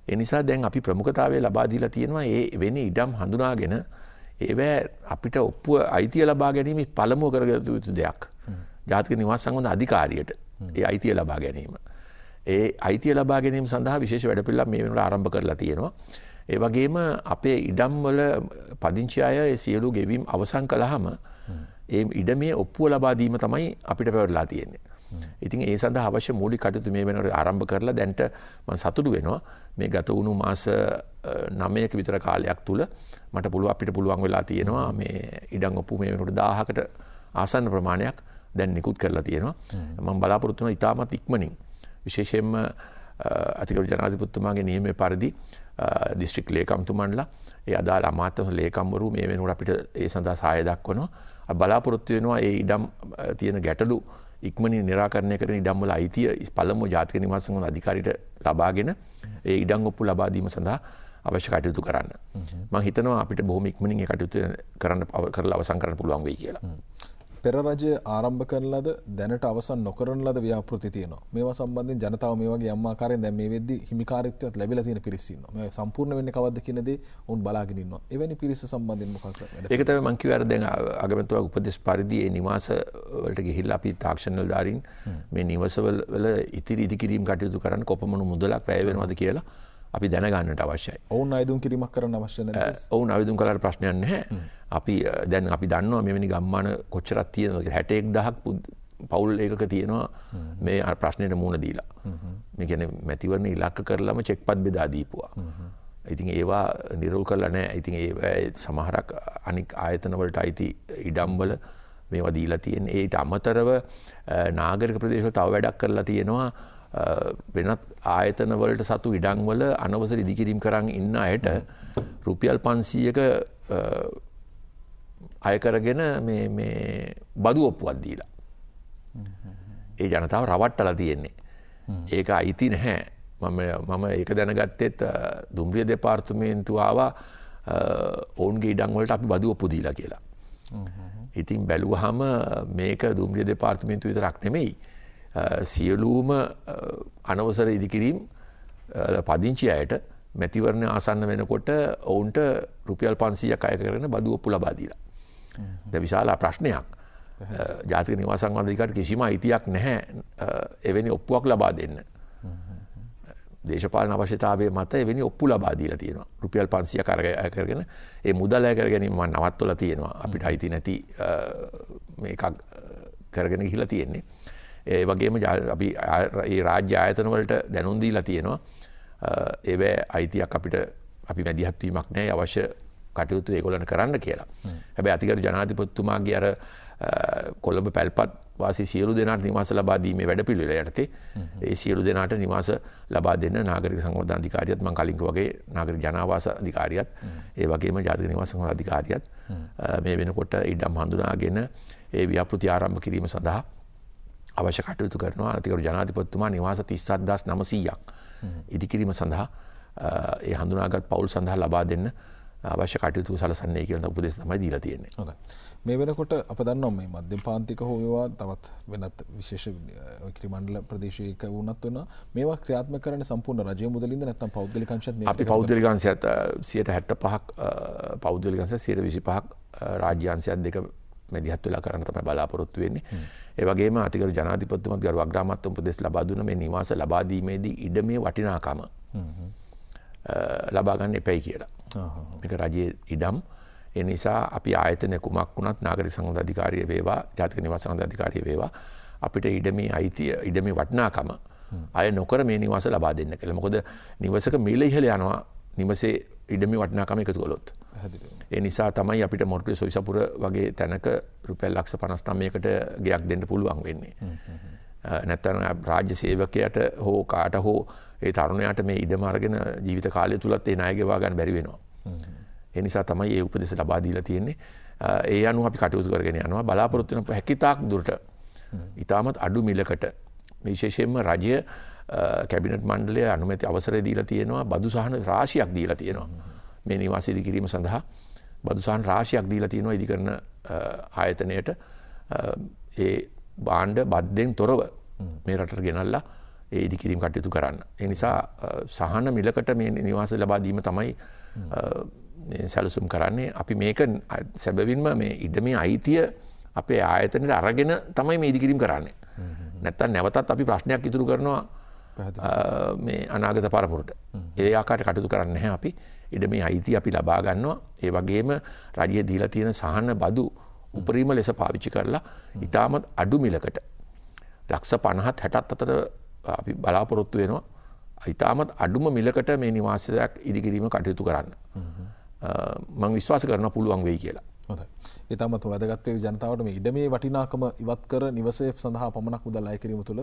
ඒ නිසා දැන් අපි ප්‍රමුඛතාවය ලබා දීලා තියෙනවා ඒ වෙන්නේ ඉඩම් හඳුනාගෙන ඒවැ අපිට ඔප්පුව අයිතිය ලබා ගැනීම පළමුව කරගත යුතු දෙයක්. ජාතික නිවාස සංවර්ධන අධිකාරියට ඒ අයිතිය ලබා ගැනීම. ඒ අයිතිය ලබා ගැනීම සඳහා විශේෂ වැඩපිළිවෙලක් මේ වෙනකොට ආරම්භ කරලා තියෙනවා. ඒ වගේම අපේ ඉඩම් වල පදිංචි අය ඒ සියලු ගෙවීම් අවසන් කළාම ඒ ඉඩමේ ඔප්පුව ලබා දීම තමයි අපිට පැවරලා තියෙන්නේ. ඉතින් ඒ සඳහා අවශ්‍ය මූලික කටයුතු මේ වෙනකොට ආරම්භ කරලා දැන්ට මම සතුටු වෙනවා. මේ ගත වුණු මාස 9ක විතර කාලයක් තුල මට අපිට පුළුවන් වෙලා තියෙනවා මේ ඉඩම් ඔප්පු මේ වෙනකොට 1000කට ආසන්න ප්‍රමාණයක් දැන් නිකුත් කරලා තියෙනවා. මම බලාපොරොත්තු වෙනවා ඉතාමත් ඉක්මනින් විශේෂයෙන්ම අතිගරු ජනාධිපතිතුමාගේ නියමයේ පරිදි දිස්ත්‍රික් ලේකම්තුමන්ලා ඒ අදාළ අමාත්‍ය ලේකම්වරු මේ වෙනකොට අපිට ඒ සඳහා සහාය දක්වනවා. බලාපොරොත්තු වෙනවා ඒ ඉඩම් තියෙන ගැටලු ඉක්මනින් නිරාකරණය කරන ඉඩම් වල අයිතිය පළමුව ජාතික නිවාස සංවර්ධන අධිකාරියට ලබාගෙන ඒ ඉඩම් ඔප්පු ලබා දීම සඳහා අවශ්‍ය කටයුතු කරන්න. මම හිතනවා අපිට බොහොම ඉක්මනින් ඒ කටයුතු කරලා අවසන් කරන්න පුළුවන් වෙයි කියලා. පෙර රජය ආරම්භ කරන ලද දැනට අවසන් නොකරන ලද ව්‍යාපෘති තියෙනවා. මේවා සම්බන්ධයෙන් ජනතාව මේ වගේ යම් ආකාරයෙන් දැන් මේ වෙද්දි හිමිකාරීත්වයක් ලැබිලා තියෙන පිරිස් ඉන්නවා. මේ සම්පූර්ණ වෙන්නේ කවද්ද කියන දේ උන් බලාගෙන ඉන්නවා. එවැනි පිරිස සම්බන්ධයෙන් මොකක්ද වැඩ? ඒක තමයි මම කිව්වේ අර දැන් අගමැතිතුමා උපදෙස් පරිදි ඒ නිවාස වලට ගිහිල්ලා අපි තාක්ෂණ නිලධාරීන් මේ නිවසවල ඉදිකිරීම් කටයුතු කරන්න කොපමණ මුදලක් වැය වෙනවද කියලා අපි දැනගන්නට අවශ්‍යයි. ඔවුන් අයදුම් කිරීමක් කරන්න අවශ්‍ය නැද්ද? ඔවුන් අයදුම් කළාට ප්‍රශ්නයක් නැහැ. අපි දැන් අපි දන්නවා මෙවැනි ගම්මාන කොච්චරක් තියෙනවද කියලා 61000ක් පවුල් එකක තියෙනවා මේ ප්‍රශ්නෙට මුහුණ දීලා. මේ කියන්නේ මැතිවරණ ඉලක්ක කරලම චෙක්පත් බෙදා දීපුවා. ඉතින් ඒවා නිරෝල් කරලා නැහැ. ඉතින් ඒ සමහරක් අනික් ආයතන වලට අයිති ඉඩම් වල මේවා දීලා තියෙන්නේ. ඒට අමතරව නාගරික ප්‍රදේශවල තව වැඩක් කරලා තියෙනවා. වෙනත් ආයතන වලට සතු ඉඩම් වල අනවසර ඉදිකිරීම් කරන් ඉන්න අයට රුපියල් 500ක අය කරගෙන මේ බදු ඔප්පුවක් දීලා. ඒ ජනතාව රවට්ටලා තියෙන්නේ. ඒක අයිති නැහැ. මම ඒක දැනගත්තෙත් දුම්රිය දෙපාර්තමේන්තුව ආවා ඔවුන්ගේ ඉඩම් වලට අපි බදු ඔප්පු දීලා කියලා. ඉතින් බැලුවහම මේක දුම්රිය දෙපාර්තමේන්තුව විතරක් නෙමෙයි. සියලුම අනවසර ඉදිකිරීම් පදිංචි අයට මැතිවරණ ආසන්න වෙනකොට ඔවුන්ට රුපියල් 500ක් අය කරගෙන බදු ඔප්පු ලබා දීලා. දැන් විශාල ප්‍රශ්නයක්. ජාතික නිවාස සංවර්ධන අධිකාරියට කිසිම අයිතියක් නැහැ එවැනි ඔප්පුවක් ලබා දෙන්න. දේශපාලන අවශ්‍යතාවයේ මත එවැනි ඔප්පු ලබා දීලා තියෙනවා. රුපියල් 500ක් අය කරගෙන ඒ මුදල් අය කර ගැනීම මම නවත්වලා තියෙනවා. අපිට අයිති නැති මේකක් කරගෙන ගිහිලා තියෙන්නේ. ඒ වගේම අපි ඒ රාජ්‍ය ආයතන වලට දැනුම් දීලා තියෙනවා. ඒවැ අයිතියක් අපිට අපි මැදිහත් වීමක් නැහැ අවශ්‍ය කටයුතු ඒගොල්ලන් කරන්න කියලා. හැබැයි අතිගරු ජනාධිපතිතුමාගේ අර කොළඹ පැල්පත් වාසී සියලු දෙනාට නිවාස ලබා දීමේ වැඩපිළිවෙල යටතේ ඒ සියලු දෙනාට නිවාස ලබා දෙන්න නාගරික සංවර්ධන අධිකාරියත් මම කලින් වගේ නාගරික ජනාවාස අධිකාරියත් ඒ වගේම ජාතික නිවාස සංවර්ධන අධිකාරියත් මේ වෙනකොට ඉඩම් හඳුනාගෙන ඒ ව්‍යාපෘති ආරම්භ කිරීම සඳහා අවශ්‍ය කටයුතු කරනවා. අතිගරු ජනාධිපතිතුමා නිවාස 37900ක් ඉදිකිරීම සඳහා ඒ හඳුනාගත් පවුල් සඳහා ලබා දෙන්න අවශ්‍ය කටයුතු සලසන්නේ කියලා උපදෙස් තමයි දීලා තියෙන්නේ. හොඳයි. මේ වෙනකොට අප දන්නවා මේ මධ්‍යම පාන්තික හෝ වේවා තවත් වෙනත් විශේෂ ක්‍රිමණ්ඩල ප්‍රදේශයක වුණත් වෙනවා. මේවා ක්‍රියාත්මක කරන්නේ සම්පූර්ණ රජයේ මුදලින්ද නැත්නම් පෞද්ගලික අංශයත් මේ අපි පෞද්ගලික අංශයත් 75ක් පෞද්ගලික අංශයත් 25ක් රාජ්‍ය අංශයත් දෙක මැදිහත් වෙලා කරන්න තමයි බලාපොරොත්තු වෙන්නේ. ඒ වගේම අතිගරු ජනාධිපතිතුමාත් ගරු අග්‍රාමාත්‍ය උපදෙස් ලබා දුන්න මේ නිවාස ලබා දීමේදී ඉඩමේ වටිනාකම ලබා ගන්න එපයි කියලා. මේක රජයේ ඉඩම්. ඒ නිසා අපි ආයතන කුමක් වුණත් නාගරික සංවර්ධන අධිකාරිය වේවා ජාතික නිවාස සංවර්ධන අධිකාරිය වේවා අපිට ඉඩමේ අයිතිය ඉඩමේ වටිනාකම අය නොකර මේ නිවාස ලබා දෙන්න කියලා. මොකද නිවසක මිල ඉහළ යනවා නිවසේ ඉඩමේ වටිනාකම එකතු කළොත්. ඒ නිසා තමයි අපිට මොරටුවේ සොයිසපුර වගේ තැනක රුපියල් ලක්ෂ 59කට ගෙයක් දෙන්න පුළුවන් වෙන්නේ. නැත්නම් රාජ්‍ය සේවකයාට හෝ කාට හෝ ඒ තරුණයාට මේ ඉඩම අරගෙන ජීවිත කාලය තුලත් ඒ ණය ගෙවා ගන්න බැරි වෙනවා. ඒ නිසා තමයි මේ උපදෙස් ලබා දීලා තියෙන්නේ. ඒ අනුව අපි කටයුතු කරගෙන යනවා. බලාපොරොත්තු වෙන හැකිතාක් දුරට ඉතාමත් අඩු මිලකට විශේෂයෙන්ම රජය කැබිනට් මණ්ඩලය අනුමැති අවසරය දීලා තියෙනවා බදු සහන රාශියක් දීලා තියෙනවා. මේ නිවාස ඉදිකිරීම සඳහා බදු සහන රාශියක් දීලා තියෙනවා ඉදිකරන ආයතනයට ඒ භාණ්ඩ බද්දෙන් තොරව මේ රටට ගෙනල්ලා ඒ ඉදිකිරීම කටයුතු කරන්න. ඒ නිසා සහන මිලකට මේ නිවාස ලබා දීම තමයි සැලසුම් කරන්නේ. අපි මේක සැබවින්ම මේ ඉඩමේ අයිතිය අපේ ආයතනයට අරගෙන තමයි මේ ඉදිකිරීම කරන්නේ. නැත්තම් නැවතත් අපි ප්‍රශ්නයක් ඉතුරු කරනවා මේ අනාගත පරපුරට. ඒ ආකාරයට කටයුතු කරන්නේ නැහැ අපි. ඉඩමේ අයිතිය අපි ලබා ගන්නවා. ඒ වගේම රජය දීලා තියෙන සහන බදු උපරිම ලෙස පාවිච්චි කරලා ඉතාමත් අඩු මිලකට ලක්ෂ 50ත් 60ත් අතර අපි බලාපොරොත්තු වෙනවා. ඉතාමත් අඩුම මිලකට මේ නිවාසයක් ඉදිකිරීම කටයුතු කරන්න. මම විශ්වාස කරනවා පුළුවන් වෙයි කියලා. හොඳයි. ඊටමත් වැදගත් වේ ජනතාවට මේ ඉඩමේ වටිනාකම ඉවත් කර නිවසේ සඳහා පමණක් මුදල් අය කිරීම තුළ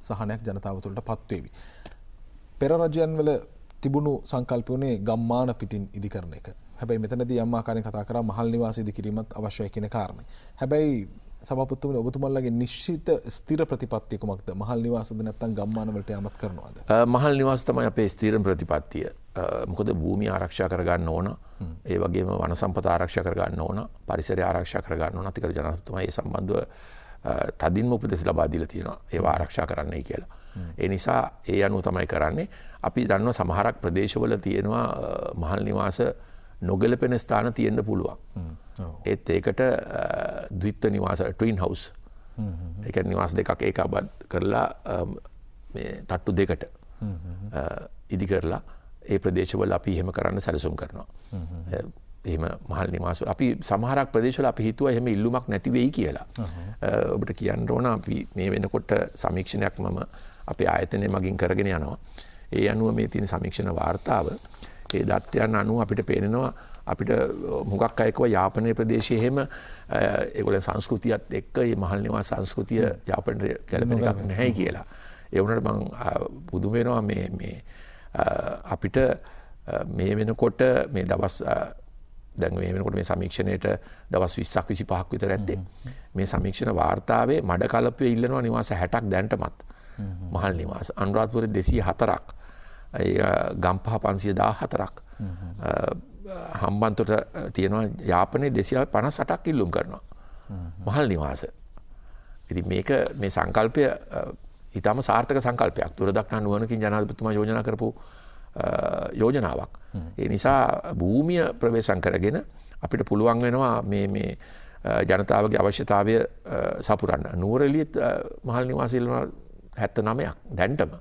සහනයක් ජනතාව තුළට පත් වේවි. පෙර රජයන් වල තිබුණු සංකල්ප වුණේ ගම්මාන පිටින් ඉදි කරන එක. හැබැයි මෙතනදී යම් ආකාරයෙන් කතා කරා මහල් නිවාස ඉදි කිරීමත් අවශ්‍යයි කියන කාරණේ. හැබැයි සභාපතිතුමනි ඔබතුමන්ලගේ නිශ්චිත ස්ථිර ප්‍රතිපත්තිය කුමක්ද? මහල් නිවාසද නැත්නම් ගම්මාන වලට යamat කරනවද? මහල් නිවාස තමයි අපේ ස්ථිර ප්‍රතිපත්තිය. මොකද භූමිය ආරක්ෂා කරගන්න ඕන. ඒ වගේම වන සම්පත ආරක්ෂා කරගන්න ඕන. පරිසරය ආරක්ෂා කරගන්න ඕන. අතිකරු ජනාධිපතිතුමා ඒ සම්බන්ධව තදින්ම උපදෙස් ලබා දීලා තියෙනවා. ඒවා ආරක්ෂා කරන්නයි කියලා. ඒ නිසා ඒ අනුව තමයි කරන්නේ. අපි දන්නවා සමහරක් ප්‍රදේශවල තියෙනවා මහල් නිවාස නොගැලපෙන ස්ථාන තියෙන්න පුළුවන්. ඒත් ඒකට ද්විත්ව නිවාස ට්වින් හවුස්. ඒ කියන්නේ නිවාස දෙකක් ඒකාබද්ධ කරලා මේ තට්ටු දෙකට ඉදි කරලා ඒ ප්‍රදේශවල අපි එහෙම කරන්න සැලසුම් කරනවා. එහෙම මහල් නිවාස අපි සමහරක් ප්‍රදේශවල අපි හිතුවා එහෙම ඉල්ලුමක් නැති වෙයි කියලා. ඔබට කියන්න ඕන අපි මේ වෙනකොට සමීක්ෂණයක් මම අපේ ආයතනය මගින් කරගෙන යනවා. ඒ අනුව මේ තියෙන සමීක්ෂණ වාර්තාව ඒ දත්තයන් අනුව අපිට පේනවා අපිට මුගක් අයකව යාපනයේ ප්‍රදේශයේ එහෙම ඒගොල්ලන් සංස්කෘතියත් එක්ක මේ මහල් නිවාස සංස්කෘතිය යාපනයේ ගැලපෙන එකක් නැහැ කියලා. ඒ වුණාට මම පුදුම වෙනවා මේ අපිට මේ වෙනකොට මේ දවස් දැන් මේ වෙනකොට මේ සමීක්ෂණයට දවස් 20ක් 25ක් විතර ඇද්දේ මේ සමීක්ෂණ වාර්තාවේ මඩ කලපුවේ ඉල්ලනවා නිවාස 60ක් දැන්ටමත් මහල් නිවාස අනුරාධපුරේ 204ක් ගම්පහ 514ක් හම්බන්තොට තියෙනවා යාපනයේ 258ක් ඉල්ලුම් කරනවා මහල් නිවාස. ඉතින් මේක මේ සංකල්පය ඊටම සාර්ථක සංකල්පයක්. දුරදක්නා නුවණකින් ජනාධිපතිතුමා යෝජනා කරපු යෝජනාවක්. ඒ නිසා භූමිය ප්‍රවේශම් කරගෙන අපිට පුළුවන් වෙනවා මේ ජනතාවගේ අවශ්‍යතාවය සපුරන්න. නුවරඑළියෙත් මහල් නිවාස ඉල්ලනවා 79ක් දැන්ටම.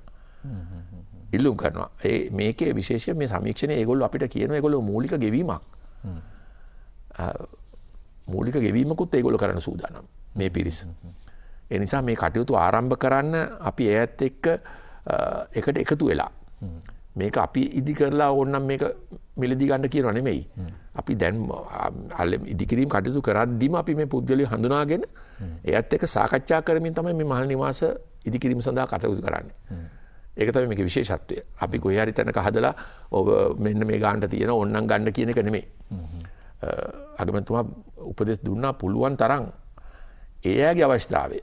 ඉල්ලුම් කරනවා. මේකේ විශේෂයෙන් මේ සමීක්ෂණයේ ඒගොල්ලෝ අපිට කියනවා ඒගොල්ලෝ මූලික ගෙවීමක්. මූලික ගෙවීමකුත් ඒගොල්ලෝ කරන්න සූදානම් මේ පිරිස. ඒ නිසා මේ කටයුතු ආරම්භ කරන්න අපි ඒත් එක්ක එකට එකතු වෙලා මේක අපි ඉදි කරලා ඕනනම් මේක මිලදී ගන්න කියනවා නෙමෙයි. අපි දැන් ඉදිකිරීම කටයුතු කරද්දිම අපි මේ පුද්ගලයන් හඳුනාගෙන ඒත් එක්ක සාකච්ඡා කරමින් තමයි මේ මහල් නිවාස ඉදිකිරීම සඳහා කටයුතු කරන්නේ. ඒක තමයි මේකේ විශේෂත්වය. අපි කොහේ හරි තැනක හදලා ඔබ මෙන්න මේ ගානට තියෙන ඕනනම් ගන්න කියන එක නෙමෙයි. අගමැතිතුමා උපදෙස් දුන්නා පුළුවන් තරම් ඒ අයගේ අවශ්‍යතාවය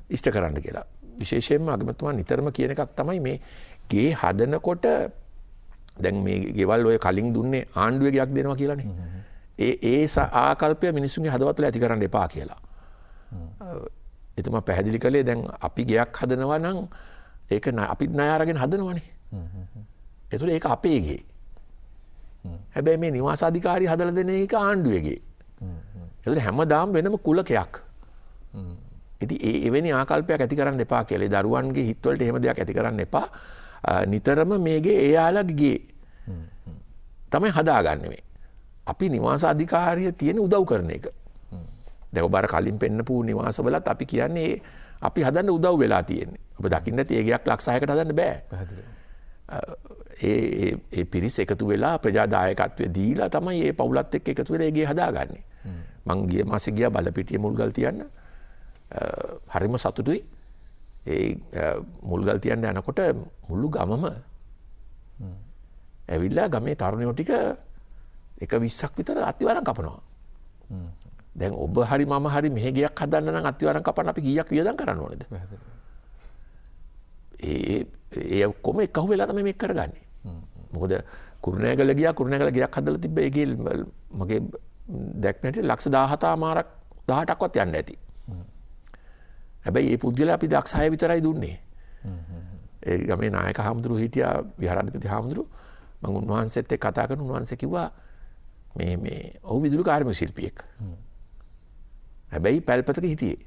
ඉෂ්ට කරන්න කියලා. විශේෂයෙන්ම අගමැතිතුමා නිතරම කියන එකක් තමයි මේ ගේ හදනකොට දැන් මේ ගෙවල් ඔය කලින් දුන්නේ ආණ්ඩුවේ ගයක් දෙනවා කියලානේ. ඒ ආකල්පය මිනිස්සුන්ගේ හදවතවල ඇති කරන්න එපා කියලා. එතුමා පැහැදිලි කළේ දැන් අපි ගයක් හදනවා නම් ඒක අපි ණය අරගෙන හදනවනේ. ඒතකොට ඒක අපේ ගේ. හැබැයි මේ නිවාස අධිකාරිය හදලා දෙන එක ආණ්ඩුවේ ගේ. ඒතකොට හැමදාම වෙනම කුලකයක්. ඉතින් එවැනි ආකල්පයක් ඇති කරන්න එපා කියලා. ඒ දරුවන්ගේ හිතවලට එහෙම දෙයක් ඇති කරන්න එපා. නිතරම මේගේ එයාලගේ ගේ තමයි හදාගන්නේ මේ. අපි නිවාස අධිකාරිය තියෙන උදව් කරන එක. දැන් ඔබ අර කලින් පෙන්නපු නිවාසවලත් අපි කියන්නේ අපි හදන්න උදව් වෙලා තියෙන්නේ. ඔබ දකින්න නැති ඒ ගයක් ලක්ෂ 6කට හදන්න බෑ. ඒ පිරිස එකතු වෙලා ප්‍රජා දායකත්වය දීලා තමයි මේ පවුලත් එක්ක එකතු වෙලා ඒ ගේ හදාගන්නේ. මං ගිය මාසේ ගියා බලපිටිය මුල්ගල් තියන්න. හරිම සතුටුයි. ඒ මුල්ගල් තියන්න යනකොට මුළු ගමම ඇවිල්ලා ගමේ තරුණයෝ ටික 120ක් විතර අතිවරම් කපනවා. දැන් ඔබ හරි මම හරි මෙහෙ ගයක් හදන්න නම් අත්තිවාරම් කපන්න අපි කීයක් වියදම් කරන්න ඕනේද? ඒ ඔක්කොම එකහු වෙලා තමයි මේක කරගන්නේ. මොකද කුරුණෑගල ගියා කුරුණෑගල ගයක් හදලා තිබ්බ ඒකේ මගේ දැක්මට ලක්ෂ 17මාරක් 18ක්වත් යන්න ඇති. හැබැයි මේ පුද්ගලයා අපි ලක්ෂ 6 විතරයි දුන්නේ. ඒ ගමේ නායක හාමුදුරුවෝ හිටියා විහාරාධිපති හාමුදුරුවෝ මම උන්වහන්සේත් එක්ක කතා කරන උන්වහන්සේ කිව්වා මේ ඔහු විදුලි කාර්මික ශිල්පියෙක්. හැබැයි පැල්පතක හිටියේ.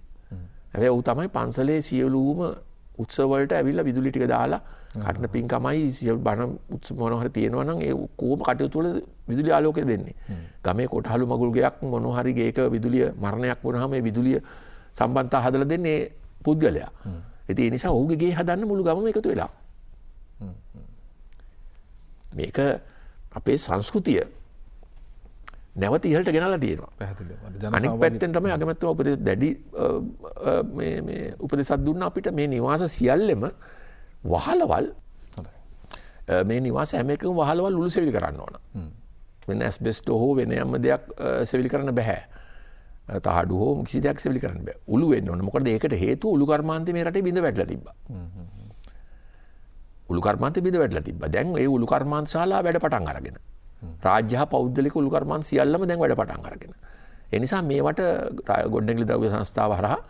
හැබැයි ඔහු තමයි පන්සලේ සියලුම උත්සව වලට ඇවිල්ලා විදුලි ටික දාලා කටන පින්කමයි සියලු බණ උත්සව මොනවා හරි තියෙනවා නම් ඒ කොහොම කටයුතු වල විදුලි ආලෝකය දෙන්නේ. ගමේ කොටහළු මගුල් ගයක් මොනවා හරි ගේක විදුලිය මරණයක් වුණාම මේ විදුලිය සම්බන්ධතා හදලා දෙන්නේ පුද්ගලයා. ඉතින් ඒ නිසා ඔහුගේ ගේ හදන්න මුළු ගමම එකතු වෙලා. මේක අපේ සංස්කෘතිය නැවත ඉහළට ගෙනල්ලා තියෙනවා. අනිත් පැත්තෙන් තමයි අගමැතිතුමා උපදෙස් දැඩි මේ උපදෙසක් දුන්නා අපිට මේ නිවාස සියල්ලෙම වහලවල් මේ නිවාස හැම එකම වහලවල් උළු සෙවිලි කරන්න ඕන. වෙන ඇස්බෙස්ටෝ හෝ වෙන යම් දෙයක් සෙවිලි කරන්න බෑ. තහඩු හෝ කිසි දෙයක් සෙවිලි කරන්න බෑ. උළු වෙන්න ඕන. මොකද ඒකට හේතුව උළු කර්මාන්තේ මේ රටේ බිඳ වැටලා තිබ්බා. උළු කර්මාන්තේ බිඳ වැටලා තිබ්බා. දැන් ඒ උළු කර්මාන්ත ශාලා වැඩ පටන් අරගෙන. රාජ්‍ය හා පෞද්ගලික උළු කර්මාන්ත සියල්ලම දැන් වැඩ පටන් අරගෙන. ඒ නිසා මේවට ගොඩනැගිලි ද්‍රව්‍ය සංස්ථාව හරහා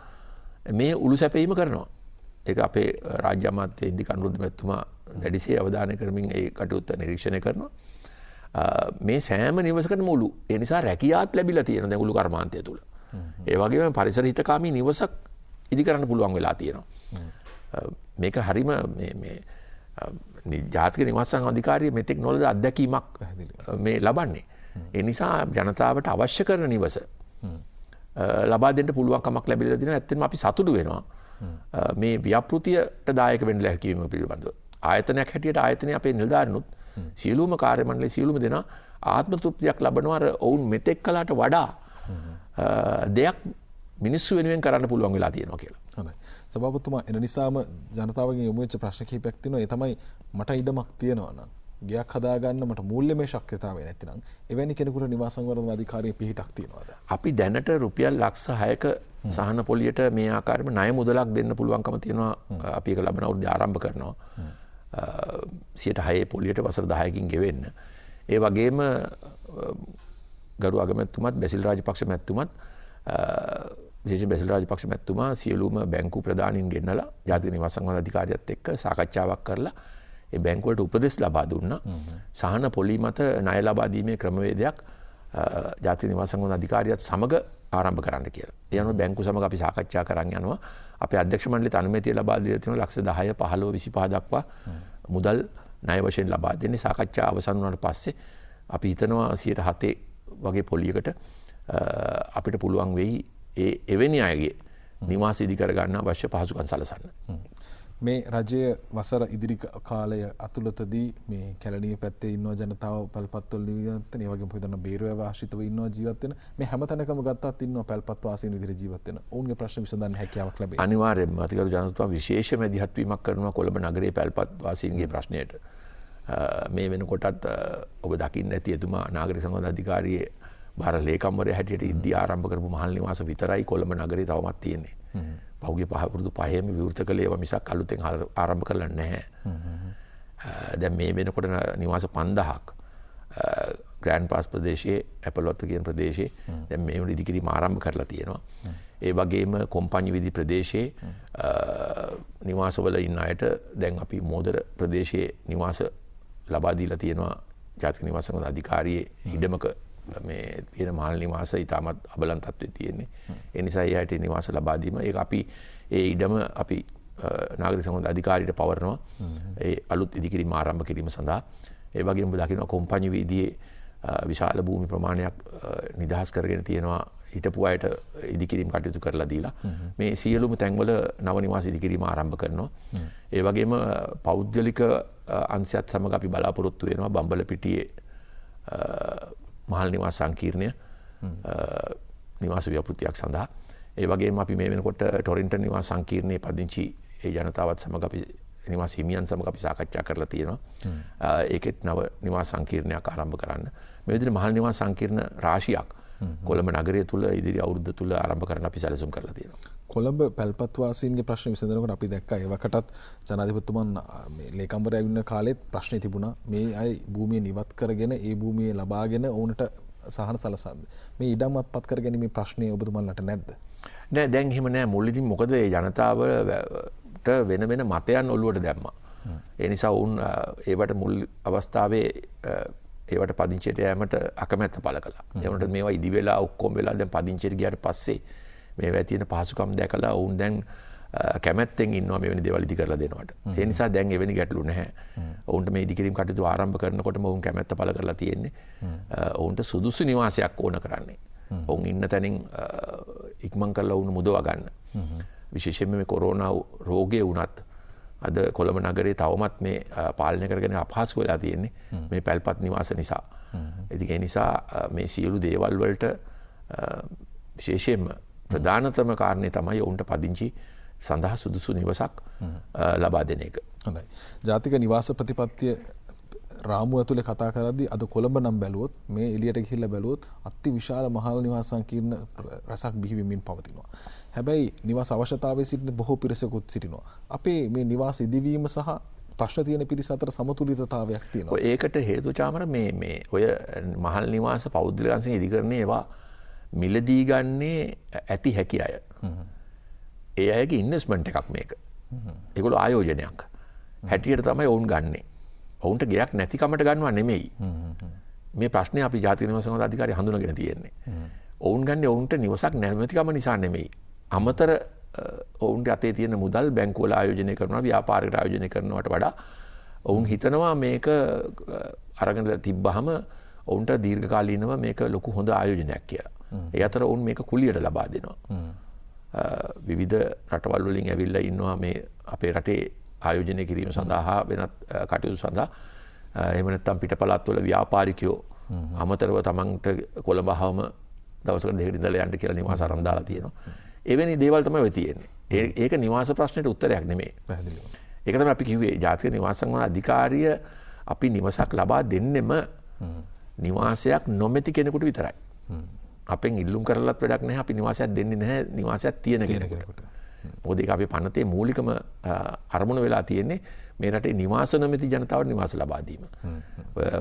මේ උළු සැපයීම කරනවා. ඒක අපේ රාජ්‍ය අමාත්‍ය ඉන්දික අනුරුද්ධ මැතිතුමා දැඩිසේ අවධානය කරමින් ඒ කටයුත්ත නිරීක්ෂණය කරනවා. මේ සෑම නිවසකටම උළු. ඒ නිසා රැකියාත් ලැබිලා තියෙනවා දැන් උළු කර්මාන්තය තුල. ඒ වගේම පරිසර හිතකාමී නිවසක් ඉදි කරන්න පුළුවන් වෙලා තියෙනවා. මේක හරීම මේ ජාතික නිවාස අධිකාරිය මෙතෙක් නොලද අත්දැකීමක් මේ ලබන්නේ. ඒ නිසා ජනතාවට අවශ්‍ය කරන නිවස ලබා දෙන්න පුළුවන්කමක් ලැබිලා දෙනවා. ඇත්තටම අපි සතුටු වෙනවා. මේ ව්‍යාපෘතියට දායක වෙන්න ලැබීම පිළිබඳව. ආයතනයක් හැටියට ආයතනයේ අපේ නිලධාරීනුත් සියලුම කාර්ය මණ්ඩලයේ සියලුම දෙනා ආත්ම තෘප්තියක් ලබනවා. අර ඔවුන් මෙතෙක් කලට වඩා දෙයක් මිනිස්සු වෙනුවෙන් කරන්න පුළුවන් වෙලා තියෙනවා කියලා. හොඳයි. සභාපතිතුමා එන නිසාම ජනතාවගෙන් යොමු වෙච්ච ප්‍රශ්න කිහිපයක් තියෙනවා. ඒ තමයි මට ඉඩමක් තියෙනවා නම් ගයක් හදාගන්න මට මූල්‍යමය ශක්තියතාවය නැතිනම් එවැනි කෙනෙකුට නිවාස සංවර්ධන අධිකාරියේ පිහිටක් තියෙනවද? අපි දැනට රුපියල් ලක්ෂ 6ක සහන පොලියට මේ ආකාරයෙන්ම ණය මුදලක් දෙන්න පුළුවන්කම තියෙනවා. අපි ඒක ලබන අවුරුද්දේ ආරම්භ කරනවා. 6% පොලියට වසර 10කින් ගෙවෙන්න. ඒ වගේම ගරු අගමැතිතුමත් බැසිල් රාජපක්ෂ මැතිතුමත් විශේෂයෙන් බැසිල් රාජපක්ෂ මැතිතුමා සියලුම බැංකු ප්‍රධානීන් ගෙන්නලා ජාතික නිවාස සංවර්ධන අධිකාරියත් එක්ක සාකච්ඡාවක් කරලා ඒ බැංකු වලට උපදෙස් ලබා දුන්නා. සහන පොලි මත ණය ලබා දීමේ ක්‍රමවේදයක් ජාතික නිවාස සංවර්ධන අධිකාරියත් සමග ආරම්භ කරන්න කියලා. ඒ අනුව බැංකු සමග අපි සාකච්ඡා කරන් යනවා. අපේ අධ්‍යක්ෂ මණ්ඩලයේ අනුමැතිය ලබා දීලා තියෙනවා ලක්ෂ 10 15 25 දක්වා මුදල් ණය වශයෙන් ලබා දෙන්නේ. සාකච්ඡා අවසන් වුණාට පස්සේ අපි හිතනවා 7% වගේ පොලියකට අපිට පුළුවන් වෙයි එවැනි අයගේ නිවාස ඉදි කර ගන්න අවශ්‍ය පහසුකම් සලසන්න. මේ රජයේ වසර ඉදිරි කාලය අතුලතදී මේ කැලණිය පැත්තේ ඉන්නවා ජනතාව පැල්පත්වල ජීවත් වෙන, ඒ වගේම පොයිදන්න බේරුව ආශ්‍රිතව ඉන්නවා ජීවත් වෙන, මේ හැමතැනකම ගත්තත් ඉන්නවා පැල්පත් වාසීන් විදිහට ජීවත් වෙන. ඔවුන්ගේ ප්‍රශ්න විසඳන්න හැකියාවක් ලැබේ. අනිවාර්යයෙන්ම අතිගරු ජනතාව විශේෂ මැදිහත් වීමක් කරනවා කොළඹ නගරයේ පැල්පත් වාසීන්ගේ ප්‍රශ්නයට. මේ වෙනකොටත් ඔබ දකින්න ඇති එතුමා නාගරික සංවර්ධන අධිකාරියේ භාර ලේකම්වරයා හැටියට ඉන්දියා ආරම්භ කරපු මහල් නිවාස විතරයි කොළඹ නගරේ තවමත් තියෙන්නේ. පහුගිය අවුරුදු 5ෙම විවෘත කළේ ඒවා මිසක් අලුතෙන් ආරම්භ කරලා නැහැ. දැන් මේ වෙනකොට නිවාස 5000ක් ග්‍රෑන්ඩ් පාස් ප්‍රදේශයේ ඇපල්වත්ත කියන ප්‍රදේශයේ දැන් මේ වල ඉදිකිරීම ආරම්භ කරලා තියෙනවා. ඒ වගේම කොම්පඤ්ඤි විදි ප්‍රදේශයේ නිවාසවල ඉන්න අයට දැන් අපි මෝදර ප්‍රදේශයේ නිවාස ලබා දීලා තියෙනවා. ජාතික නිවාස සංවර්ධන අධිකාරියේ ඉඩමක මේ තියෙන මහල් නිවාස ඉතාමත් අබලන් තත්ත්වයේ තියෙන්නේ. ඒ නිසා ඒ අයට නිවාස ලබා දීම ඒක අපි ඒ ඉඩම අපි නාගරික සංවර්ධන අධිකාරියට පවරනවා. ඒ අලුත් ඉදිකිරීම ආරම්භ කිරීම සඳහා. ඒ වගේම ඔබ දකිනවා කොම්පඤ්ඤි වීදියේ විශාල භූමි ප්‍රමාණයක් නිදහස් කරගෙන තියෙනවා. හිටපු අයට ඉදිකිරීම කටයුතු කරලා දීලා මේ සියලුම තැන්වල නව නිවාස ඉදිකිරීම ආරම්භ කරනවා. ඒ වගේම පෞද්ගලික අංශයත් සමග අපි බලාපොරොත්තු වෙනවා බම්බලපිටියේ මහල් නිවාස සංකීර්ණය නිවාස ව්‍යාපෘතියක් සඳහා. ඒ වගේම අපි මේ වෙනකොට ටොරින්ටන් නිවාස සංකීර්ණයේ පදිංචි ඒ ජනතාවත් සමග අපි නිවාස හිමියන් සමග අපි සාකච්ඡා කරලා තියෙනවා. ඒකෙත් නව නිවාස සංකීර්ණයක් ආරම්භ කරන්න. මේ විදිහට මහල් නිවාස සංකීර්ණ රාශියක් කොළඹ නගරය තුළ ඉදිරි අවුරුද්ද තුළ ආරම්භ කරන්න අපි සැලසුම් කරලා තියෙනවා. කොළඹ පැල්පත්වාසීන්ගේ ප්‍රශ්න විසඳනකොට අපි දැක්කා ඒවකටත් ජනාධිපතිතුමන් ලේකම්වරයා ඉන්න කාලෙත් ප්‍රශ්නේ තිබුණා මේ අය භූමිය නිවත් කරගෙන ඒ භූමිය ලබාගෙන ඔවුන්ට සහන සලසන්න. මේ ඉඩම් අත්පත් කර ගැනීමේ ප්‍රශ්නේ ඔබතුමන්ලට නැද්ද? නෑ දැන් එහෙම නෑ. මුලින්ම මොකද ඒ ජනතාවට වෙන වෙන මතයන් ඔළුවට දැම්මා. ඒ නිසා ඔවුන් ඒවට මුල් අවස්ථාවේ ඒවට පදිංචියට යෑමට අකමැත්ත පළ කළා. ඒ වුණාට මේවා ඉදි වෙලා ඔක්කොම වෙලා දැන් පදිංචියට ගියාට පස්සේ මේවා තියෙන පහසුකම් දැකලා ඔවුන් දැන් කැමැත්තෙන් ඉන්නවා මෙවැනි දේවල් ඉදි කරලා දෙනවට. ඒ නිසා දැන් එවැනි ගැටලු නැහැ. ඔවුන්ට මේ ඉදි කිරීම කටයුතු ආරම්භ කරනකොටම ඔවුන් කැමැත්ත පළ කරලා තියෙන්නේ. ඔවුන්ට සුදුසු නිවාසයක් ඕන කරන්නේ. ඔවුන් ඉන්න තැනින් ඉක්මන් කරලා ඔවුන් මුදවා ගන්න. විශේෂයෙන්ම මේ කොරෝනා රෝගය වුණත් අද කොළඹ නගරේ තවමත් මේ පාලනය කරගෙන අපහසු වෙලා තියෙන්නේ මේ පැල්පත් නිවාස නිසා. ඉතින් ඒ නිසා මේ සියලු දේවල් වලට විශේෂයෙන්ම ප්‍රධානතම කාරණේ තමයි ඔවුන්ට පදිංචි සඳහා සුදුසු නිවසක් ලබා දෙන එක. හොඳයි. ජාතික නිවාස ප්‍රතිපත්තිය රාමුව ඇතුලේ කතා කරද්දී අද කොළඹ නම් බැලුවොත් මේ එළියට ගිහිල්ලා බැලුවොත් අති විශාල මහල් නිවාස සංකීර්ණ රසක් බිහි වෙමින් පවතිනවා. හැබැයි නිවාස අවශ්‍යතාවයේ සිටින බොහෝ පිරිසකුත් සිටිනවා. අපේ මේ නිවාස ඉදිවීම සහ ප්‍රශ්න තියෙන පිරිස අතර සමතුලිතතාවයක් තියෙනවා. ඒකට හේතුව චාමර මේ ඔය මහල් නිවාස පෞද්ගලික අංශයෙන් ඉදිකරන්නේ ඒවා මිලදී ගන්නේ ඇති හැකි අය. ඒ අයගේ ඉන්වෙස්ට්මන්ට් එකක් මේක. ඒගොල්ලෝ ආයෝජනයක්. හැටියට තමයි ඔවුන් ගන්නෙ. ඔවුන්ට ගෙයක් නැතිකමට ගන්නවා නෙමෙයි. මේ ප්‍රශ්නේ අපි ජාතික නිවාස සංස්ථා අධිකාරිය හඳුනගෙන තියෙන්නේ. ඔවුන් ගන්නේ ඔවුන්ට නිවසක් නැතිකම නිසා නෙමෙයි. අමතර ඔවුන්ට අතේ තියෙන මුදල් බැංකුවල ආයෝජනය කරනවා, ව්‍යාපාරයකට ආයෝජනය කරනවට වඩා ඔවුන් හිතනවා මේක අරගෙන තිබ්බහම ඔවුන්ට දීර්ඝකාලීනව මේක ලොකු හොඳ ආයෝජනයක් කියලා. ඒ අතර ඔවුන් මේක කුලියට ලබා දෙනවා. විවිධ රටවල් වලින් ඇවිල්ලා ඉන්නවා මේ අපේ රටේ ආයෝජනය කිරීම සඳහා වෙනත් කටයුතු සඳහා. එහෙම නැත්නම් පිටපළාත් වල ව්‍යාපාරිකයෝ අමතරව තමන්ට කොළඹ හවම දවසකට දෙකකට ඉඳලා යන්න කියලා නිවාස ආරම්භ දාලා තියෙනවා. එවැනි දේවල් තමයි ඔය තියෙන්නේ. ඒක නිවාස ප්‍රශ්නෙට උත්තරයක් නෙමෙයි. පැහැදිලිව. ඒක තමයි අපි කිව්වේ ජාතික නිවාස සංස්ථා අධිකාරිය අපි නිවසක් ලබා දෙන්නෙම නිවාසයක් නොමැති කෙනෙකුට විතරයි. අපෙන් ඉල්ලුම් කරලත් වැඩක් නැහැ. අපි නිවාසයක් දෙන්නේ නැහැ නිවාසයක් තියෙන කෙනෙකුට. මොකද ඒක අපේ පනතේ මූලිකම අරමුණ වෙලා තියෙන්නේ මේ රටේ නිවාස නොමැති ජනතාවට නිවාස ලබා දීම.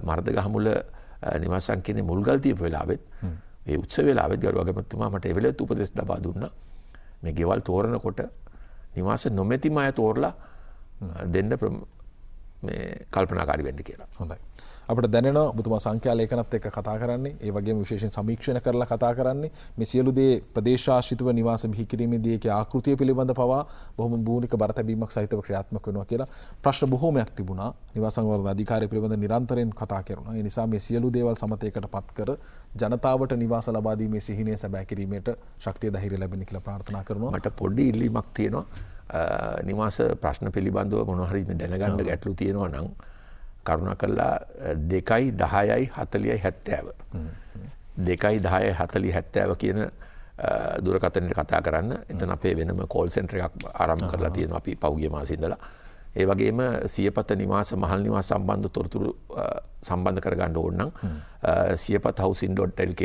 මර්ධගහමුල නිවාස සංකීර්ණයේ මුල්ගල් තියපු වෙලාවෙත් ඒ උත්සව වෙලාවෙත් ගරු අගමැතිතුමා මට ඒ වෙලාවෙත් උපදෙස් ලබා දුන්නා. මේ ගෙවල් තෝරනකොට නිවාස නොමැතිම අය තෝරලා දෙන්න මේ කල්පනාකාරී වෙන්න කියලා. හොඳයි. අපිට දැනෙනවා ඔබතුමා සංඛ්‍යා ලේඛනත් එක්ක කතා කරන්නේ, ඒ වගේම විශේෂයෙන් සමීක්ෂණ කරලා කතා කරන්නේ මේ සියලු දේ ප්‍රදේශාශ්‍රිතව නිවාස බිහි කිරීමේදී ඒකේ ආකෘතිය පිළිබඳ පවා බොහොම මූලික බරතැබීමක් සහිතව ක්‍රියාත්මක වෙනවා කියලා ප්‍රශ්න බොහෝමයක් තිබුණා. නිවාස සංවර්ධන අධිකාරිය පිළිබඳ නිරන්තරයෙන් කතා කරනවා. ඒ නිසා මේ සියලු දේවල් සමතයකට පත් කර ජනතාවට නිවාස ලබා දීමේ සිහිනය සැබෑ කිරීමට ශක්තිය ධෛර්යය ලැබෙන්න කියලා ප්‍රාර්ථනා කරනවා. මට පොඩි ඉල්ලීමක් තියෙනවා. නිවාස ප්‍රශ්න පිළිබඳව මොනවා හරි දැනගන්න ගැටලු තියෙනවා නම් කරුණාකරලා 2.10.40.70 2.10.40.70 කියන දුරකථනයට කතා කරන්න. එතන අපේ වෙනම කෝල් සෙන්ටර් එකක් ආරම්භ කරලා තියෙනවා අපි පහුගිය මාසේ ඉඳලා. ඒ වගේම සියපත නිවාස මහල් නිවාස සම්බන්ධ තොරතුරු සම්බන්ධ කරගන්න ඕන නම් siyapathhousing.lk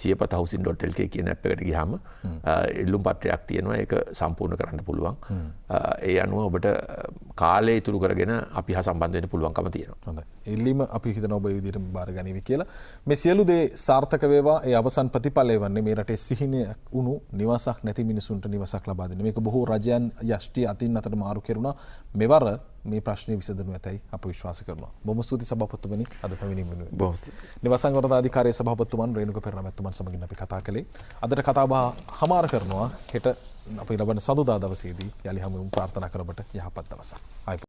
siyapathhousing.lk කියන ඇප් එකට ගියාම ඉල්ලුම් පත්‍රයක් තියෙනවා. ඒක සම්පූර්ණ කරන්න පුළුවන්. ඒ අනුව ඔබට කාලය ඉතුරු කරගෙන අපි හා සම්බන්ධ වෙන්න පුළුවන්කම තියෙනවා. හොඳයි. ඉල්ලීම අපි හිතන ඔබ විදිහට බාර ගනිවි කියලා. මේ සියලු දේ සාර්ථක වේවා. ඒ අවසන් ප්‍රතිඵලය වන්නේ මේ රටේ සිහිනයක් වුණු නිවසක් නැති මිනිසුන්ට නිවසක් ලබා දෙන්න. මේක බොහෝ රජයන් යෂ්ටි අතින් අතට මාරු කෙරුණා. මෙවර මේ ප්‍රශ්නේ විසඳනු ඇතයි අප විශ්වාස කරනවා. බොහොම ස්තුතියි සභාපතිතුමනි අද පැමිණීම වෙනුවෙන්. බොහොම ස්තුතියි. නිවාස සංවර්ධන අධිකාරියේ සභාපතිතුමන් රේණුක පෙරණමැතිතුමන් සමගින් අපි කතා කළේ. අදට කතා බහ හමාර කරනවා. හෙට අපි ලබන සඳුදා දවසේදී යලි හමු ප්‍රාර්ථනා කරබට යහපත් දවසක්.